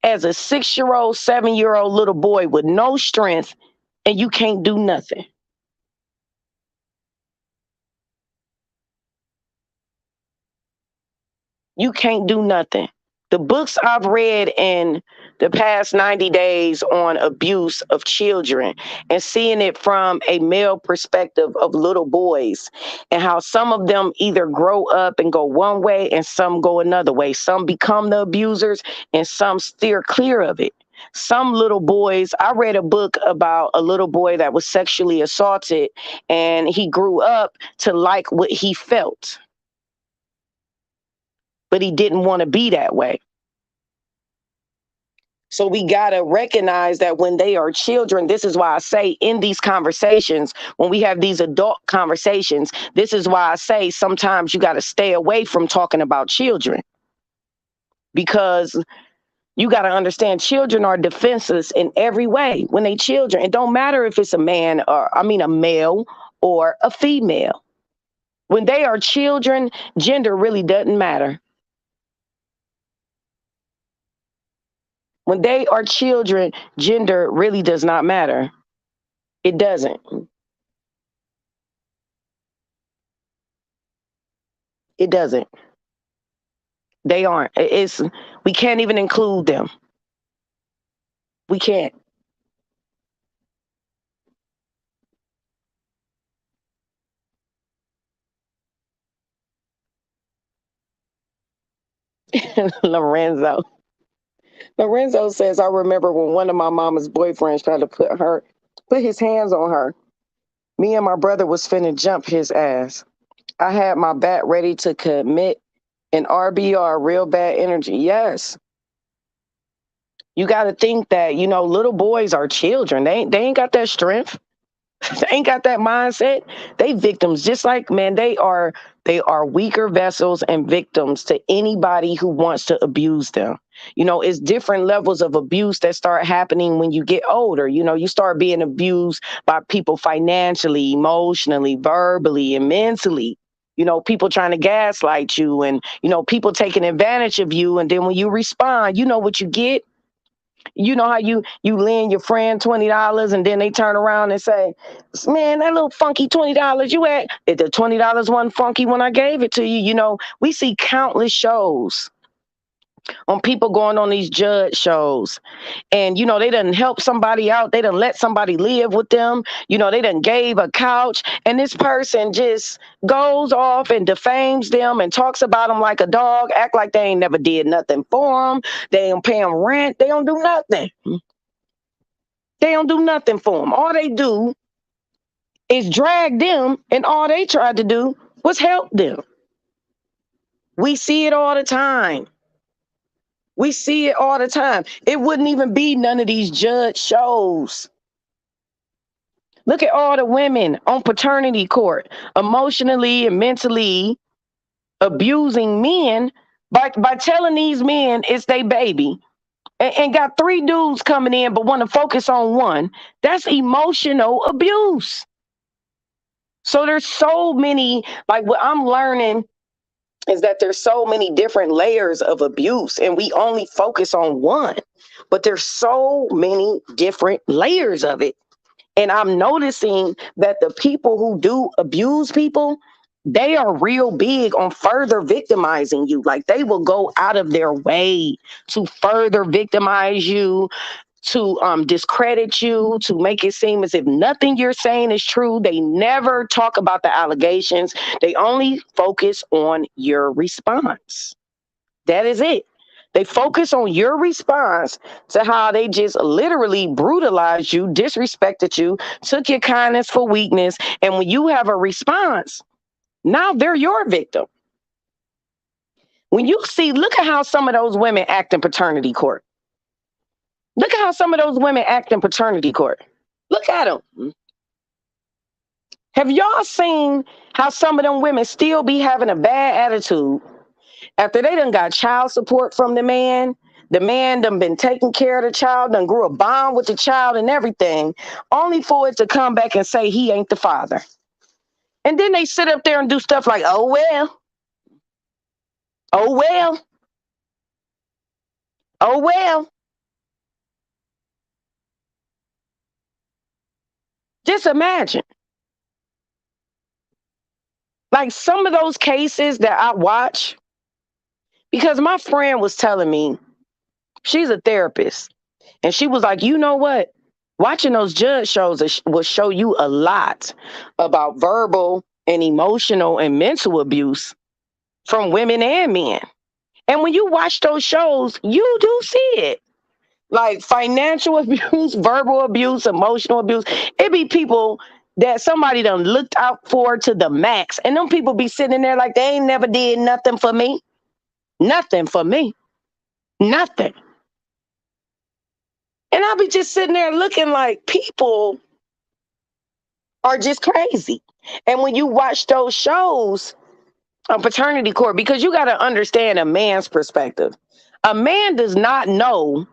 as a 6-year-old, 7-year-old little boy with no strength, and you can't do nothing. You can't do nothing. The books I've read in the past 90 days on abuse of children and seeing it from a male perspective of little boys and how some of them either grow up and go one way and some go another way. Some become the abusers and some steer clear of it. Some little boys, I read a book about a little boy that was sexually assaulted and he grew up to like what he felt, but he didn't want to be that way. So we got to recognize that when they are children, this is why I say in these conversations, when we have these adult conversations, this is why I say sometimes you got to stay away from talking about children, because you got to understand children are defenseless in every way. When they children, it don't matter if it's a man or, a male or a female. When they are children, gender really doesn't matter. When they are children, gender really does not matter. It doesn't. It doesn't. They aren't. We can't even include them. We can't. Lorenzo. Lorenzo says, I remember when one of my mama's boyfriends tried to put his hands on her. Me and my brother was finna jump his ass. I had my bat ready to commit an RBR, real bad energy. Yes. You got to think that, little boys are children. They ain't got that strength. They ain't got that mindset. They victims, just like, man, they are weaker vessels and victims to anybody who wants to abuse them. It's different levels of abuse that start happening when you get older. You start being abused by people financially, emotionally, verbally, and mentally. People trying to gaslight you, and, people taking advantage of you. And then when you respond, you know what you get. You know how you lend your friend $20 and then they turn around and say, man, that little funky $20 you had, if the $20 wasn't funky when I gave it to you. We see countless shows on people going on these judge shows, and they done help somebody out, they done let somebody live with them, they done gave a couch, and this person just goes off and defames them and talks about them like a dog, act like they ain't never did nothing for them. They don't pay them rent, they don't do nothing. They don't do nothing for them. All they do is drag them, and all they tried to do was help them. We see it all the time. We see it all the time. It wouldn't even be none of these judge shows. Look at all the women on paternity court, emotionally and mentally abusing men by telling these men it's their baby, and got three dudes coming in but want to focus on one. That's emotional abuse. So there's so many, like, what I'm learning is that there's so many different layers of abuse, and we only focus on one, but there's so many different layers of it. And I'm noticing that the people who do abuse people, they are real big on further victimizing you. Like, they will go out of their way to further victimize you, to discredit you, to make it seem as if nothing you're saying is true. They never talk about the allegations. They only focus on your response. That is it. They focus on your response to how they just literally brutalized you, disrespected you, took your kindness for weakness. And when you have a response, now they're your victim. When you see, look at how some of those women act in paternity court. Look at how some of those women act in paternity court. Look at them. Have y'all seen how some of them women still be having a bad attitude after they done got child support from the man? The man done been taking care of the child, done grew a bond with the child and everything, only for it to come back and say he ain't the father. And then they sit up there and do stuff like, oh, well, oh, well, oh, well. Just imagine. Like, some of those cases that I watch, because my friend was telling me, she's a therapist, and she was like, you know what? Watching those judge shows will show you a lot about verbal and emotional and mental abuse from women and men. And when you watch those shows, you do see it. Like financial abuse, verbal abuse, emotional abuse. It be people that somebody done looked out for to the max. And them people be sitting there like they ain't never did nothing for me. Nothing for me. Nothing. And I'll be just sitting there looking like people are just crazy. And when you watch those shows on paternity court, because you got to understand a man's perspective. A man does not know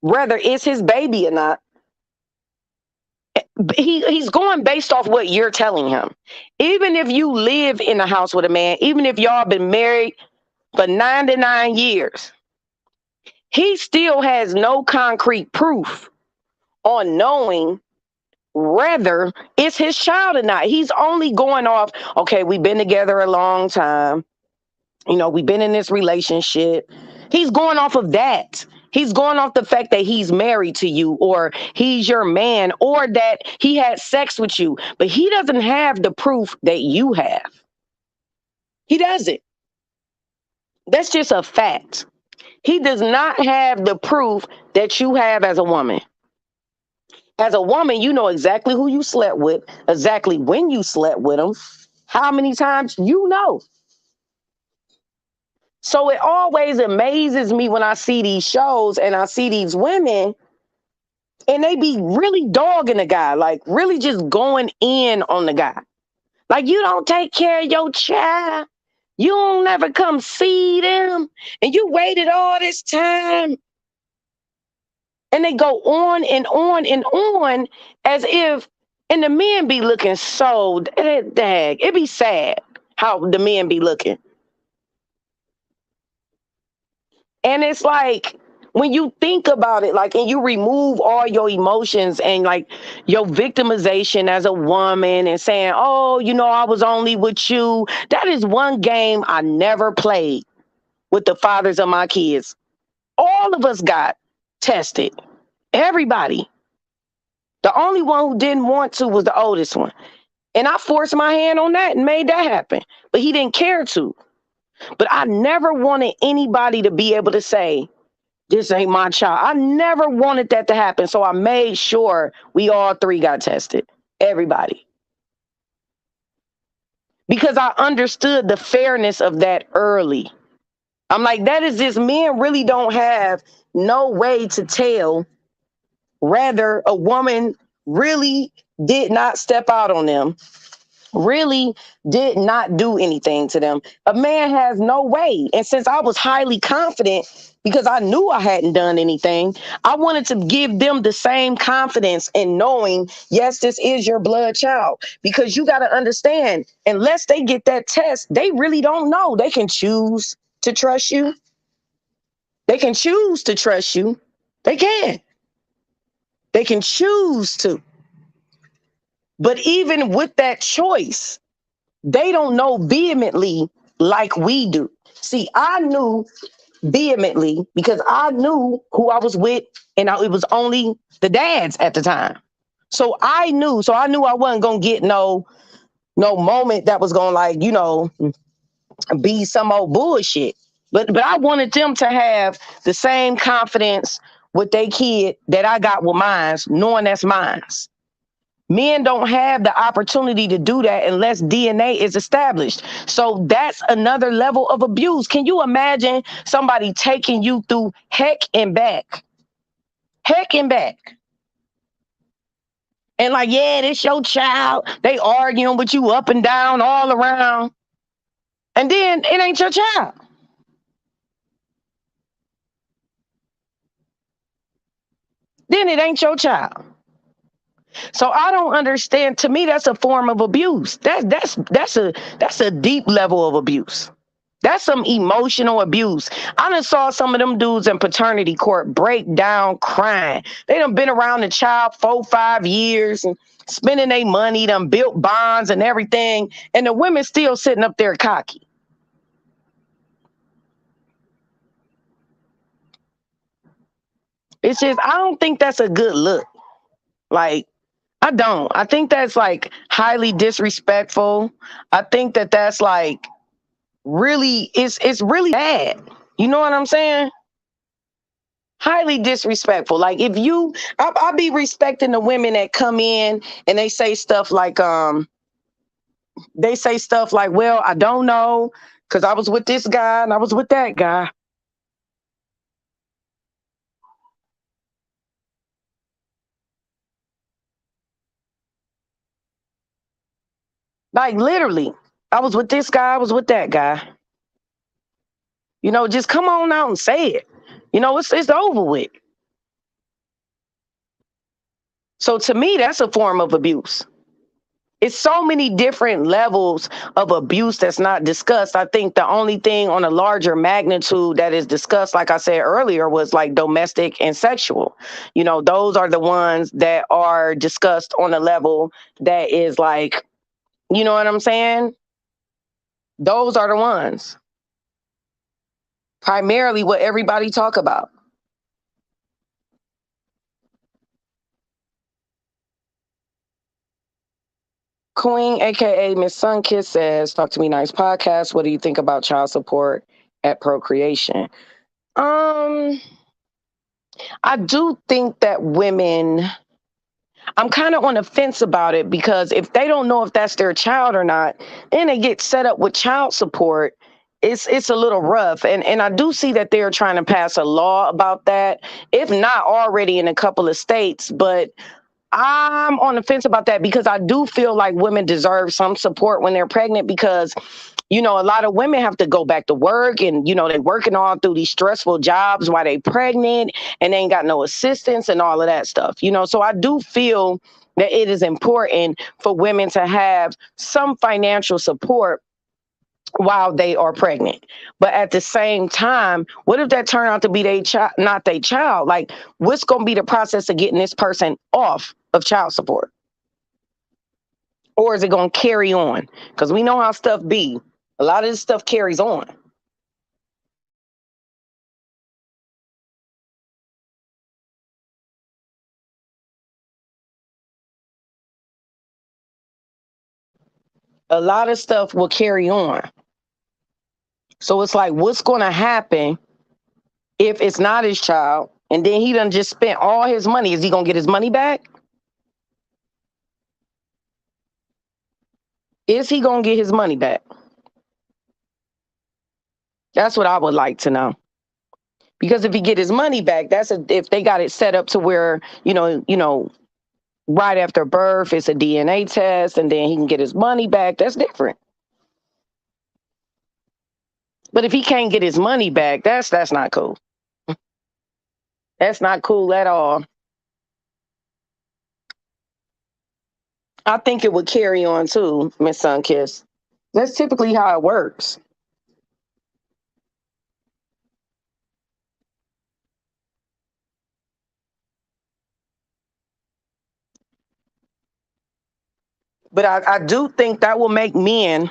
whether it's his baby or not. He's going based off what you're telling him. Even if you live in a house with a man, even if y'all been married for 99 years, he still has no concrete proof on knowing whether it's his child or not. He's only going off, okay, we've been together a long time. You know, we've been in this relationship. He's going off of that. He's going off the fact that he's married to you, or he's your man, or that he had sex with you. But he doesn't have the proof that you have. He doesn't. That's just a fact. He does not have the proof that you have as a woman. As a woman, you know exactly who you slept with, exactly when you slept with them, how many times, you know. So it always amazes me when I see these shows and I see these women and they be really dogging the guy, like really just going in on the guy. Like, you don't take care of your child. You don't never come see them. And you waited all this time. And they go on and on and on as if, and the men be looking so, dag, it be sad how the men be looking. And it's like, when you think about it, like, and you remove all your emotions and like your victimization as a woman and saying, oh, you know, I was only with you. That is one game I never played with the fathers of my kids. All of us got tested. Everybody. The only one who didn't want to was the oldest one. And I forced my hand on that and made that happen. But he didn't care to. But I never wanted anybody to be able to say, this ain't my child. I never wanted that to happen. So I made sure we all three got tested. Everybody. Because I understood the fairness of that early. I'm like, that is just, men really don't have no way to tell whether a woman really did not step out on them, really did not do anything to them. A man has no way. And since I was highly confident, because I knew I hadn't done anything, I wanted to give them the same confidence in knowing, yes, this is your blood child. Because you got to understand, unless they get that test, they really don't know. They can choose to trust you. They can choose to trust you. They can. They can choose to. But even with that choice, they don't know vehemently like we do. See, I knew vehemently because I knew who I was with, and it was only the dads at the time. So I knew I wasn't gonna get no moment that was gonna, like, you know, be some old bullshit. But I wanted them to have the same confidence with their kid that I got with mine, knowing that's mine. Men don't have the opportunity to do that unless DNA is established. So that's another level of abuse. Can you imagine somebody taking you through heck and back? Heck and back. And like, yeah, this your child. They arguing with you up and down, all around. And then it ain't your child. Then it ain't your child. So I don't understand. To me, that's a form of abuse. That's a deep level of abuse. That's some emotional abuse. I done saw some of them dudes in paternity court break down crying. They done been around the child 4-5 years and spending their money, done built bonds and everything. And the women still sitting up there cocky. It's just, I don't think that's a good look. Like, I don't. I think that's like highly disrespectful. I think that that's like really, it's really bad. You know what I'm saying? Highly disrespectful. Like, if you, I'll be respecting the women that come in and they say stuff like, well, I don't know, because I was with this guy and I was with that guy. Like literally, I was with this guy, I was with that guy. Just come on out and say it. It's over with. So to me, that's a form of abuse. It's so many different levels of abuse that's not discussed. I think the only thing on a larger magnitude that is discussed, like I said earlier, was like domestic and sexual. Those are the ones that are discussed on a level that is like, you know what I'm saying? Those are the ones. Primarily what everybody talk about. Queen, aka Miss Sunkiss, says, "Talk to me, nice podcast. What do you think about child support at procreation?" Um, I do think that women. I'm kind of on the fence about it because if they don't know if that's their child or not, and they get set up with child support, it's a little rough. And I do see that they're trying to pass a law about that, if not already in a couple of states, but I'm on the fence about that because I do feel like women deserve some support when they're pregnant because, a lot of women have to go back to work and, they're working all through these stressful jobs while they're pregnant and they ain't got no assistance and all of that stuff. So I do feel that it is important for women to have some financial support while they are pregnant. But at the same time, what if that turn out to be their child, not their child? Like, what's going to be the process of getting this person off of child support? Or is it going to carry on? Because we know how stuff be. A lot of this stuff carries on. A lot of stuff will carry on. So it's like, what's going to happen if it's not his child and then he done just spent all his money? Is he going to get his money back? Is he going to get his money back? That's what I would like to know. Because if he get his money back, if they got it set up to where, right after birth, it's a DNA test and then he can get his money back, that's different. But if he can't get his money back, that's not cool. That's not cool at all. I think it would carry on too, Miss Sunkiss. That's typically how it works. But I do think that will make men,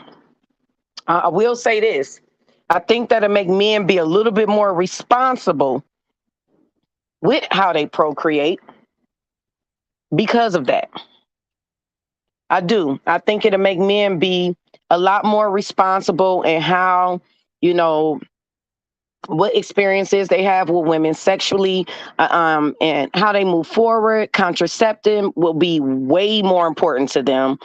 I will say this, I think that'll make men be a little bit more responsible with how they procreate because of that. I do. I think it'll make men be a lot more responsible in how, you know, what experiences they have with women sexually, and how they move forward. Contraceptive will be way more important to them.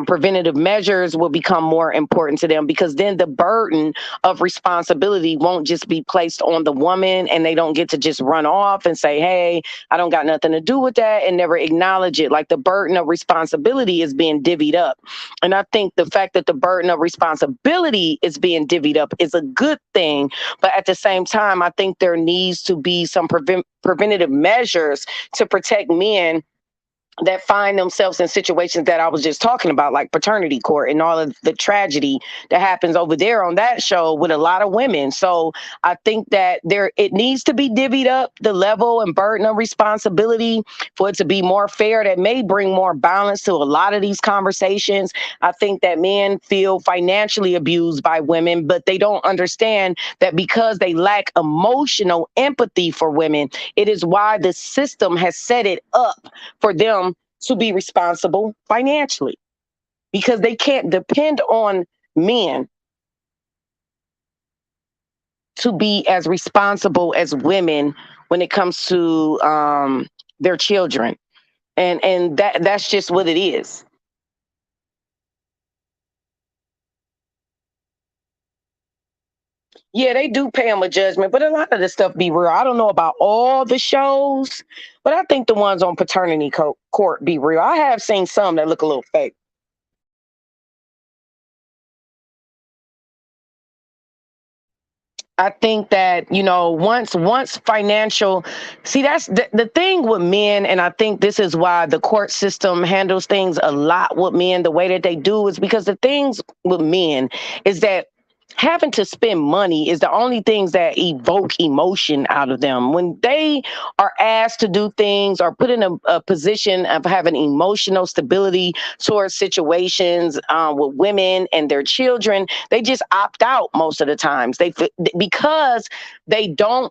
Preventative measures will become more important to them because then the burden of responsibility won't just be placed on the woman and they don't get to just run off and say, hey, I don't got nothing to do with that and never acknowledge it. Like the burden of responsibility is being divvied up. And I think the fact that the burden of responsibility is being divvied up is a good thing, but at the same time, I think there needs to be some preventative measures to protect men that find themselves in situations that I was just talking about, like paternity court and all of the tragedy that happens over there on that show with a lot of women. So I think that it needs to be divvied up, the level and burden of responsibility, for it to be more fair. That may bring more balance to a lot of these conversations. I think that men feel financially abused by women, but they don't understand that because they lack emotional empathy for women, it is why the system has set it up for them to be responsible financially, because they can't depend on men to be as responsible as women when it comes to their children, and that's just what it is. Yeah, they do pay them a judgment, but a lot of the stuff be real. I don't know about all the shows, but I think the ones on paternity court be real. I have seen some that look a little fake. I think that, once financial, see, that's the thing with men. And I think this is why the court system handles things a lot with men the way that they do, is because the things with men is that having to spend money is the only things that evoke emotion out of them. When they are asked to do things or put in a position of having emotional stability towards situations with women and their children, they just opt out most of the times. Because they don't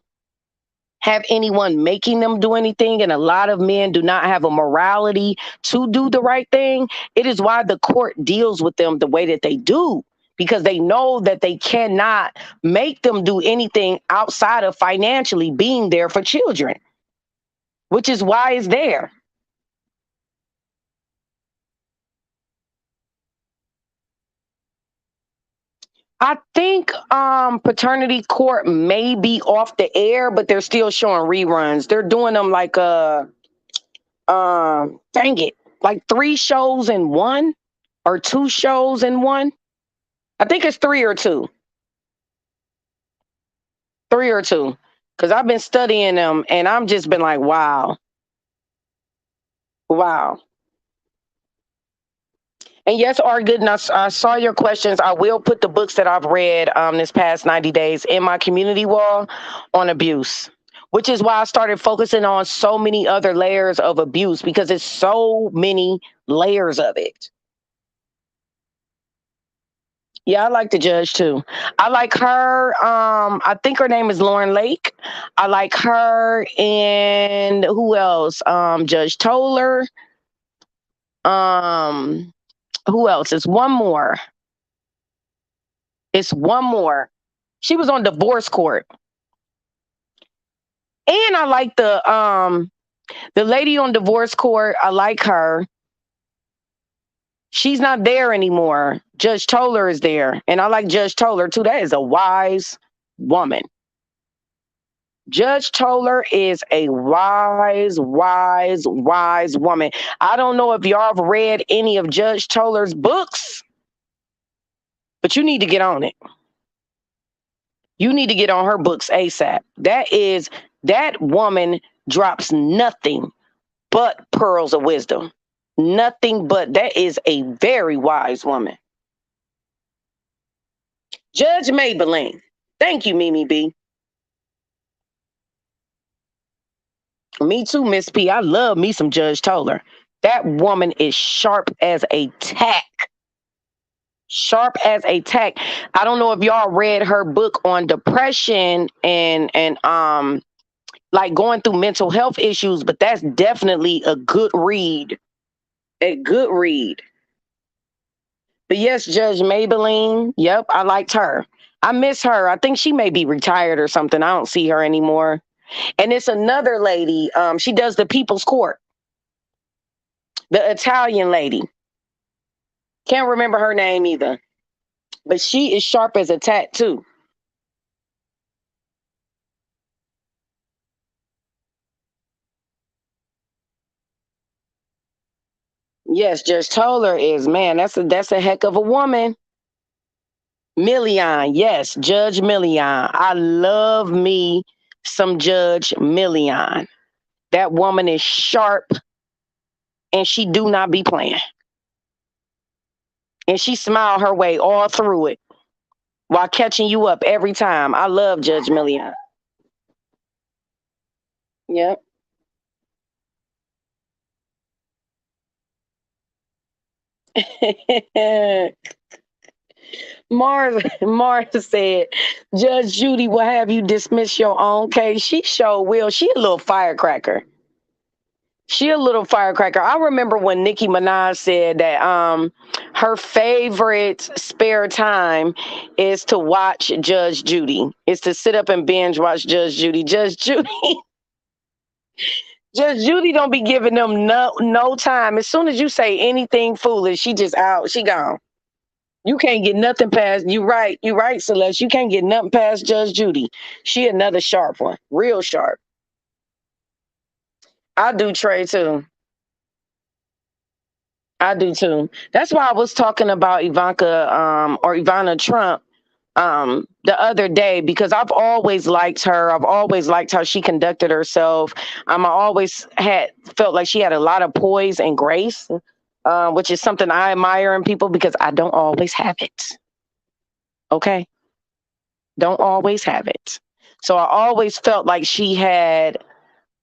have anyone making them do anything, and a lot of men do not have a morality to do the right thing. It is why the court deals with them the way that they do, because they know that they cannot make them do anything outside of financially being there for children, which is why it's there. I think Paternity Court may be off the air, but they're still showing reruns. They're doing them like dang it, like three shows in one or two shows in one. I think it's three or two. Three or two. Because I've been studying them and I'm just been like, wow, wow. And yes, R. Gooden, I saw your questions. I will put the books that I've read this past 90 days in my community wall on abuse, which is why I started focusing on so many other layers of abuse, because it's so many layers of it. Yeah, I like the judge too. I like her. I think her name is Lauren Lake. I like her, and who else? Judge Toller. Um, who else? It's one more. It's one more. She was on divorce court. And I like the lady on divorce court. I like her. She's not there anymore. Judge Toller is there. And I like Judge Toller too. That is a wise woman. Judge Toller is a wise, wise, wise woman. I don't know if y'all have read any of Judge Toller's books, but you need to get on it. You need to get on her books ASAP. That woman drops nothing but pearls of wisdom. Nothing but. That is a very wise woman. Judge Maybelline. Thank you, Mimi B. Me too, Miss P. I love me some Judge Toller. That woman is sharp as a tack. Sharp as a tack. I don't know if y'all read her book on depression and like going through mental health issues, but that's definitely a good read. A good read. But yes, Judge Maybelline. Yep, I liked her. I miss her. I think she may be retired or something. I don't see her anymore. And it's another lady. She does the People's Court. The Italian lady. Can't remember her name either. But she is sharp as a tack too. Yes, Judge Toller is, man, that's a heck of a woman. Million, yes, Judge Million. I love me some Judge Million. That woman is sharp and she do not be playing. And she smile her way all through it while catching you up every time. I love Judge Million. Yep. Mars said, Judge Judy will have you dismiss your own case. She sure will. She a little firecracker. She a little firecracker. I remember when Nicki Minaj said that her favorite spare time is to watch Judge Judy. Is to sit up and binge watch Judge Judy. Judge Judy. Judge Judy don't be giving them no time. As soon as you say anything foolish, she just out. She gone. You can't get nothing past. You right, Celeste. You can't get nothing past Judge Judy. She another sharp one. Real sharp. I do Trey too. I do too. That's why I was talking about Ivanka or Ivana Trump the other day, because I've always liked her. I've always liked how she conducted herself. I always had felt like she had a lot of poise and grace, which is something I admire in people because I don't always have it. Okay, don't always have it. So I always felt like she had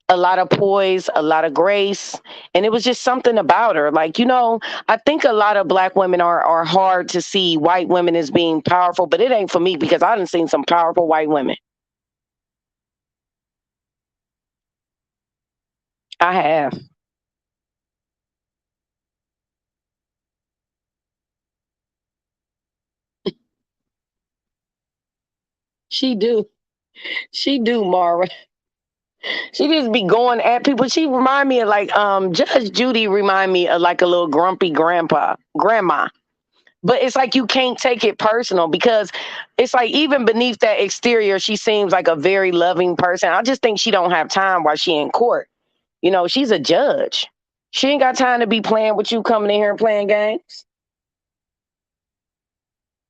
a lot of poise, a lot of grace, and it was just something about her. Like, I think a lot of black women are hard to see white women as being powerful, but it ain't for me because I done seen some powerful white women. I have. She do. She do, Mara. She just be going at people. She remind me of like Judge Judy remind me of like a little grumpy grandma. But it's like you can't take it personal because it's like even beneath that exterior, she seems like a very loving person. I just think she don't have time while she in court. She's a judge. She ain't got time to be playing with you coming in here and playing games.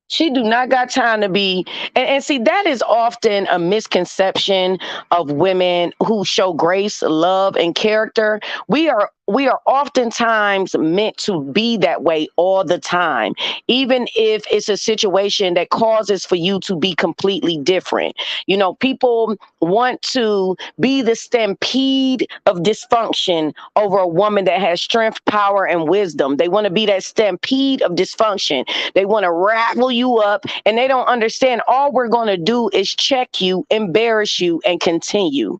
She do not got time to be, and see, that is often a misconception of women who show grace, love, and character. We are oftentimes meant to be that way all the time, even if it's a situation that causes for you to be completely different. People want to be the stampede of dysfunction over a woman that has strength, power, and wisdom. They want to be that stampede of dysfunction. They want to ravel you up, and they don't understand all we're going to do is check you, embarrass you, and continue.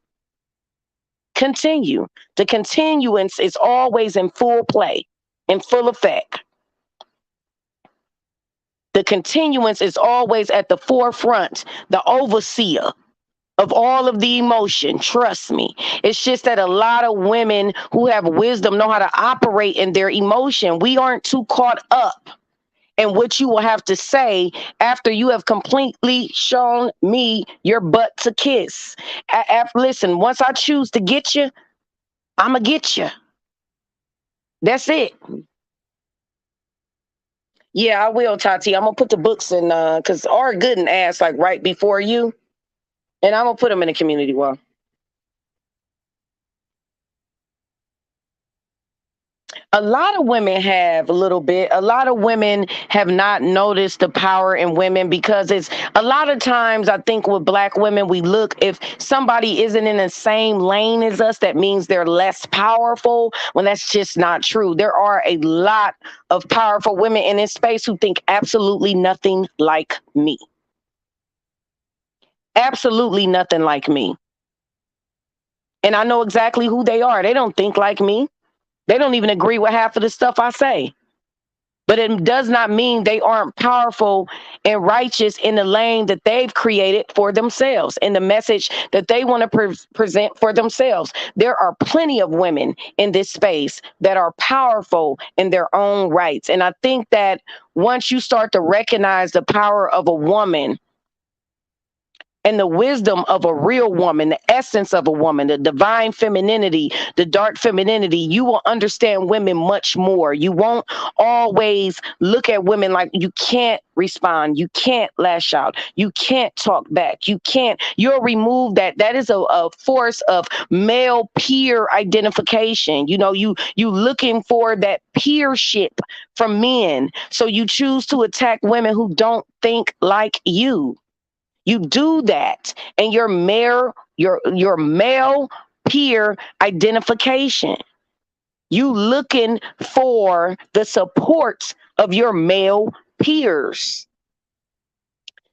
Continue. The continuance is always in full play, in full effect. The continuance is always at the forefront, the overseer of all of the emotion. Trust me. It's just that a lot of women who have wisdom know how to operate in their emotion. We aren't too caught up in what you will have to say after you have completely shown me your butt to kiss. Listen, once I choose to get you, I'm going to get you. That's it. Yeah, I will, Tati. I'm going to put the books in, because R. Gooden asked like right before you, and I'm going to put them in the community wall. A lot of women have a little bit. A lot of women have not noticed the power in women because it's a lot of times I think with black women, we look if somebody isn't in the same lane as us, that means they're less powerful when that's just not true. There are a lot of powerful women in this space who think absolutely nothing like me. Absolutely nothing like me. And I know exactly who they are. They don't think like me. They don't even agree with half of the stuff I say. But it does not mean they aren't powerful and righteous in the lane that they've created for themselves, in the message that they want to present for themselves. There are plenty of women in this space that are powerful in their own rights. And I think that once you start to recognize the power of a woman, and the wisdom of a real woman, the essence of a woman, the divine femininity, the dark femininity, you will understand women much more. You won't always look at women like you can't respond, you can't lash out, you can't talk back, you'll remove that. That is a force of male peer identification. You looking for that peership from men. So you choose to attack women who don't think like you. You do that, and your male peer identification. You looking for the support of your male peers.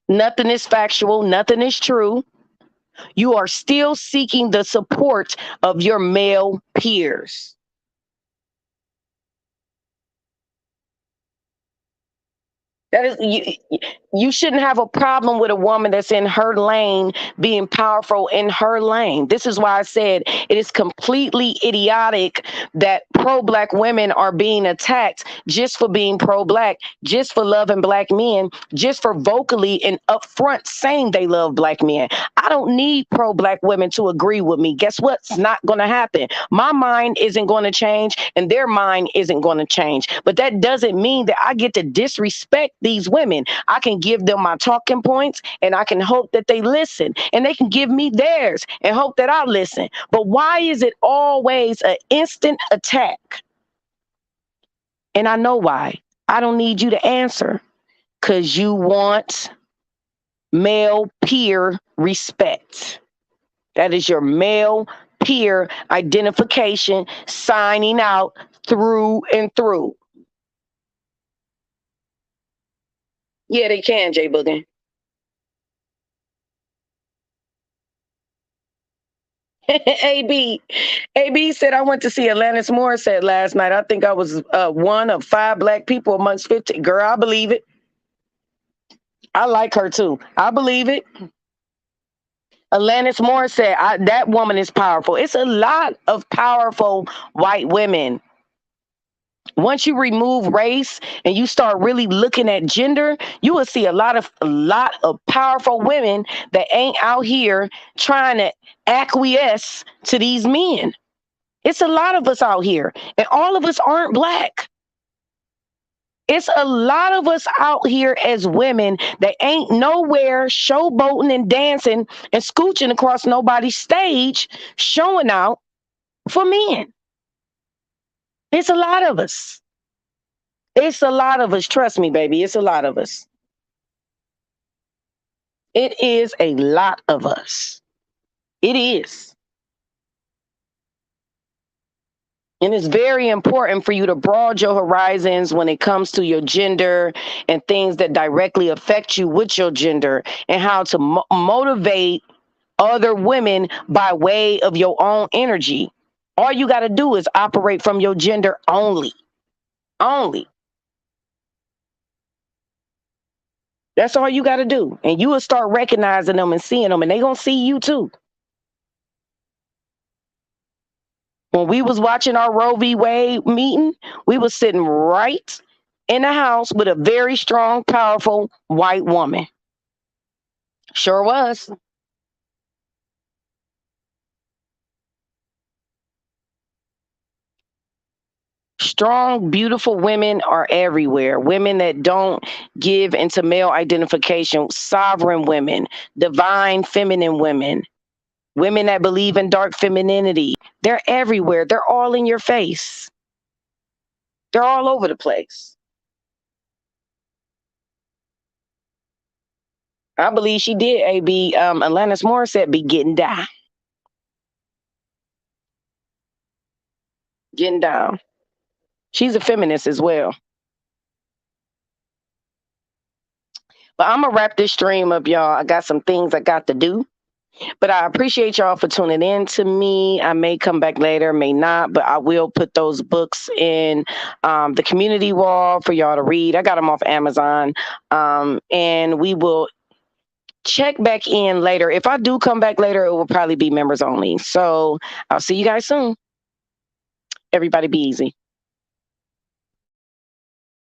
Nothing is factual, nothing is true. You are still seeking the support of your male peers. That is you shouldn't have a problem with a woman that's in her lane being powerful in her lane. This is why I said it is completely idiotic that pro-black women are being attacked just for being pro-black, just for loving black men, just for vocally and upfront saying they love black men. I don't need pro-black women to agree with me. Guess what's not going to happen? My mind isn't going to change and their mind isn't going to change. But that doesn't mean that I get to disrespect these women. I can can give them my talking points, and I can hope that they listen, and they can give me theirs and hope that I listen. But why is it always an instant attack? And I know why. I don't need you to answer, because you want male peer respect. That is your male peer identification signing out through and through. Yeah, they can, Jay Boogie. AB said, I went to see Alanis Morissette last night. I think I was one of 5 black people amongst 50. Girl, I believe it. I like her too. I believe it. Alanis Morissette, that woman is powerful. It's a lot of powerful white women. Once you remove race and you start really looking at gender, you will see a lot of powerful women that ain't out here trying to acquiesce to these men. It's a lot of us out here, and all of us aren't black. It's a lot of us out here as women that ain't nowhere showboating and dancing and scooching across nobody's stage, showing out for men. It's a lot of us. It's a lot of us. Trust me, baby. It's a lot of us. It is a lot of us. It is. And it's very important for you to broaden your horizons when it comes to your gender and things that directly affect you with your gender, and how to motivate other women by way of your own energy. All you got to do is operate from your gender only. Only. That's all you got to do. And you will start recognizing them and seeing them, and they're going to see you too. When we was watching our Roe v. Wade meeting, we was sitting right in the house with a very strong, powerful white woman. Sure was. Strong, beautiful women are everywhere. Women that don't give into male identification, sovereign women, divine feminine women, women that believe in dark femininity. They're everywhere. They're all in your face. They're all over the place. I believe she did, AB. Alanis Morissette be getting down. Getting down. She's a feminist as well. But I'm going to wrap this stream up, y'all. I got some things I got to do. But I appreciate y'all for tuning in to me. I may come back later, may not, but I will put those books in the community wall for y'all to read. I got them off Amazon. And we will check back in later. If I do come back later, it will probably be members only. So I'll see you guys soon. Everybody be easy.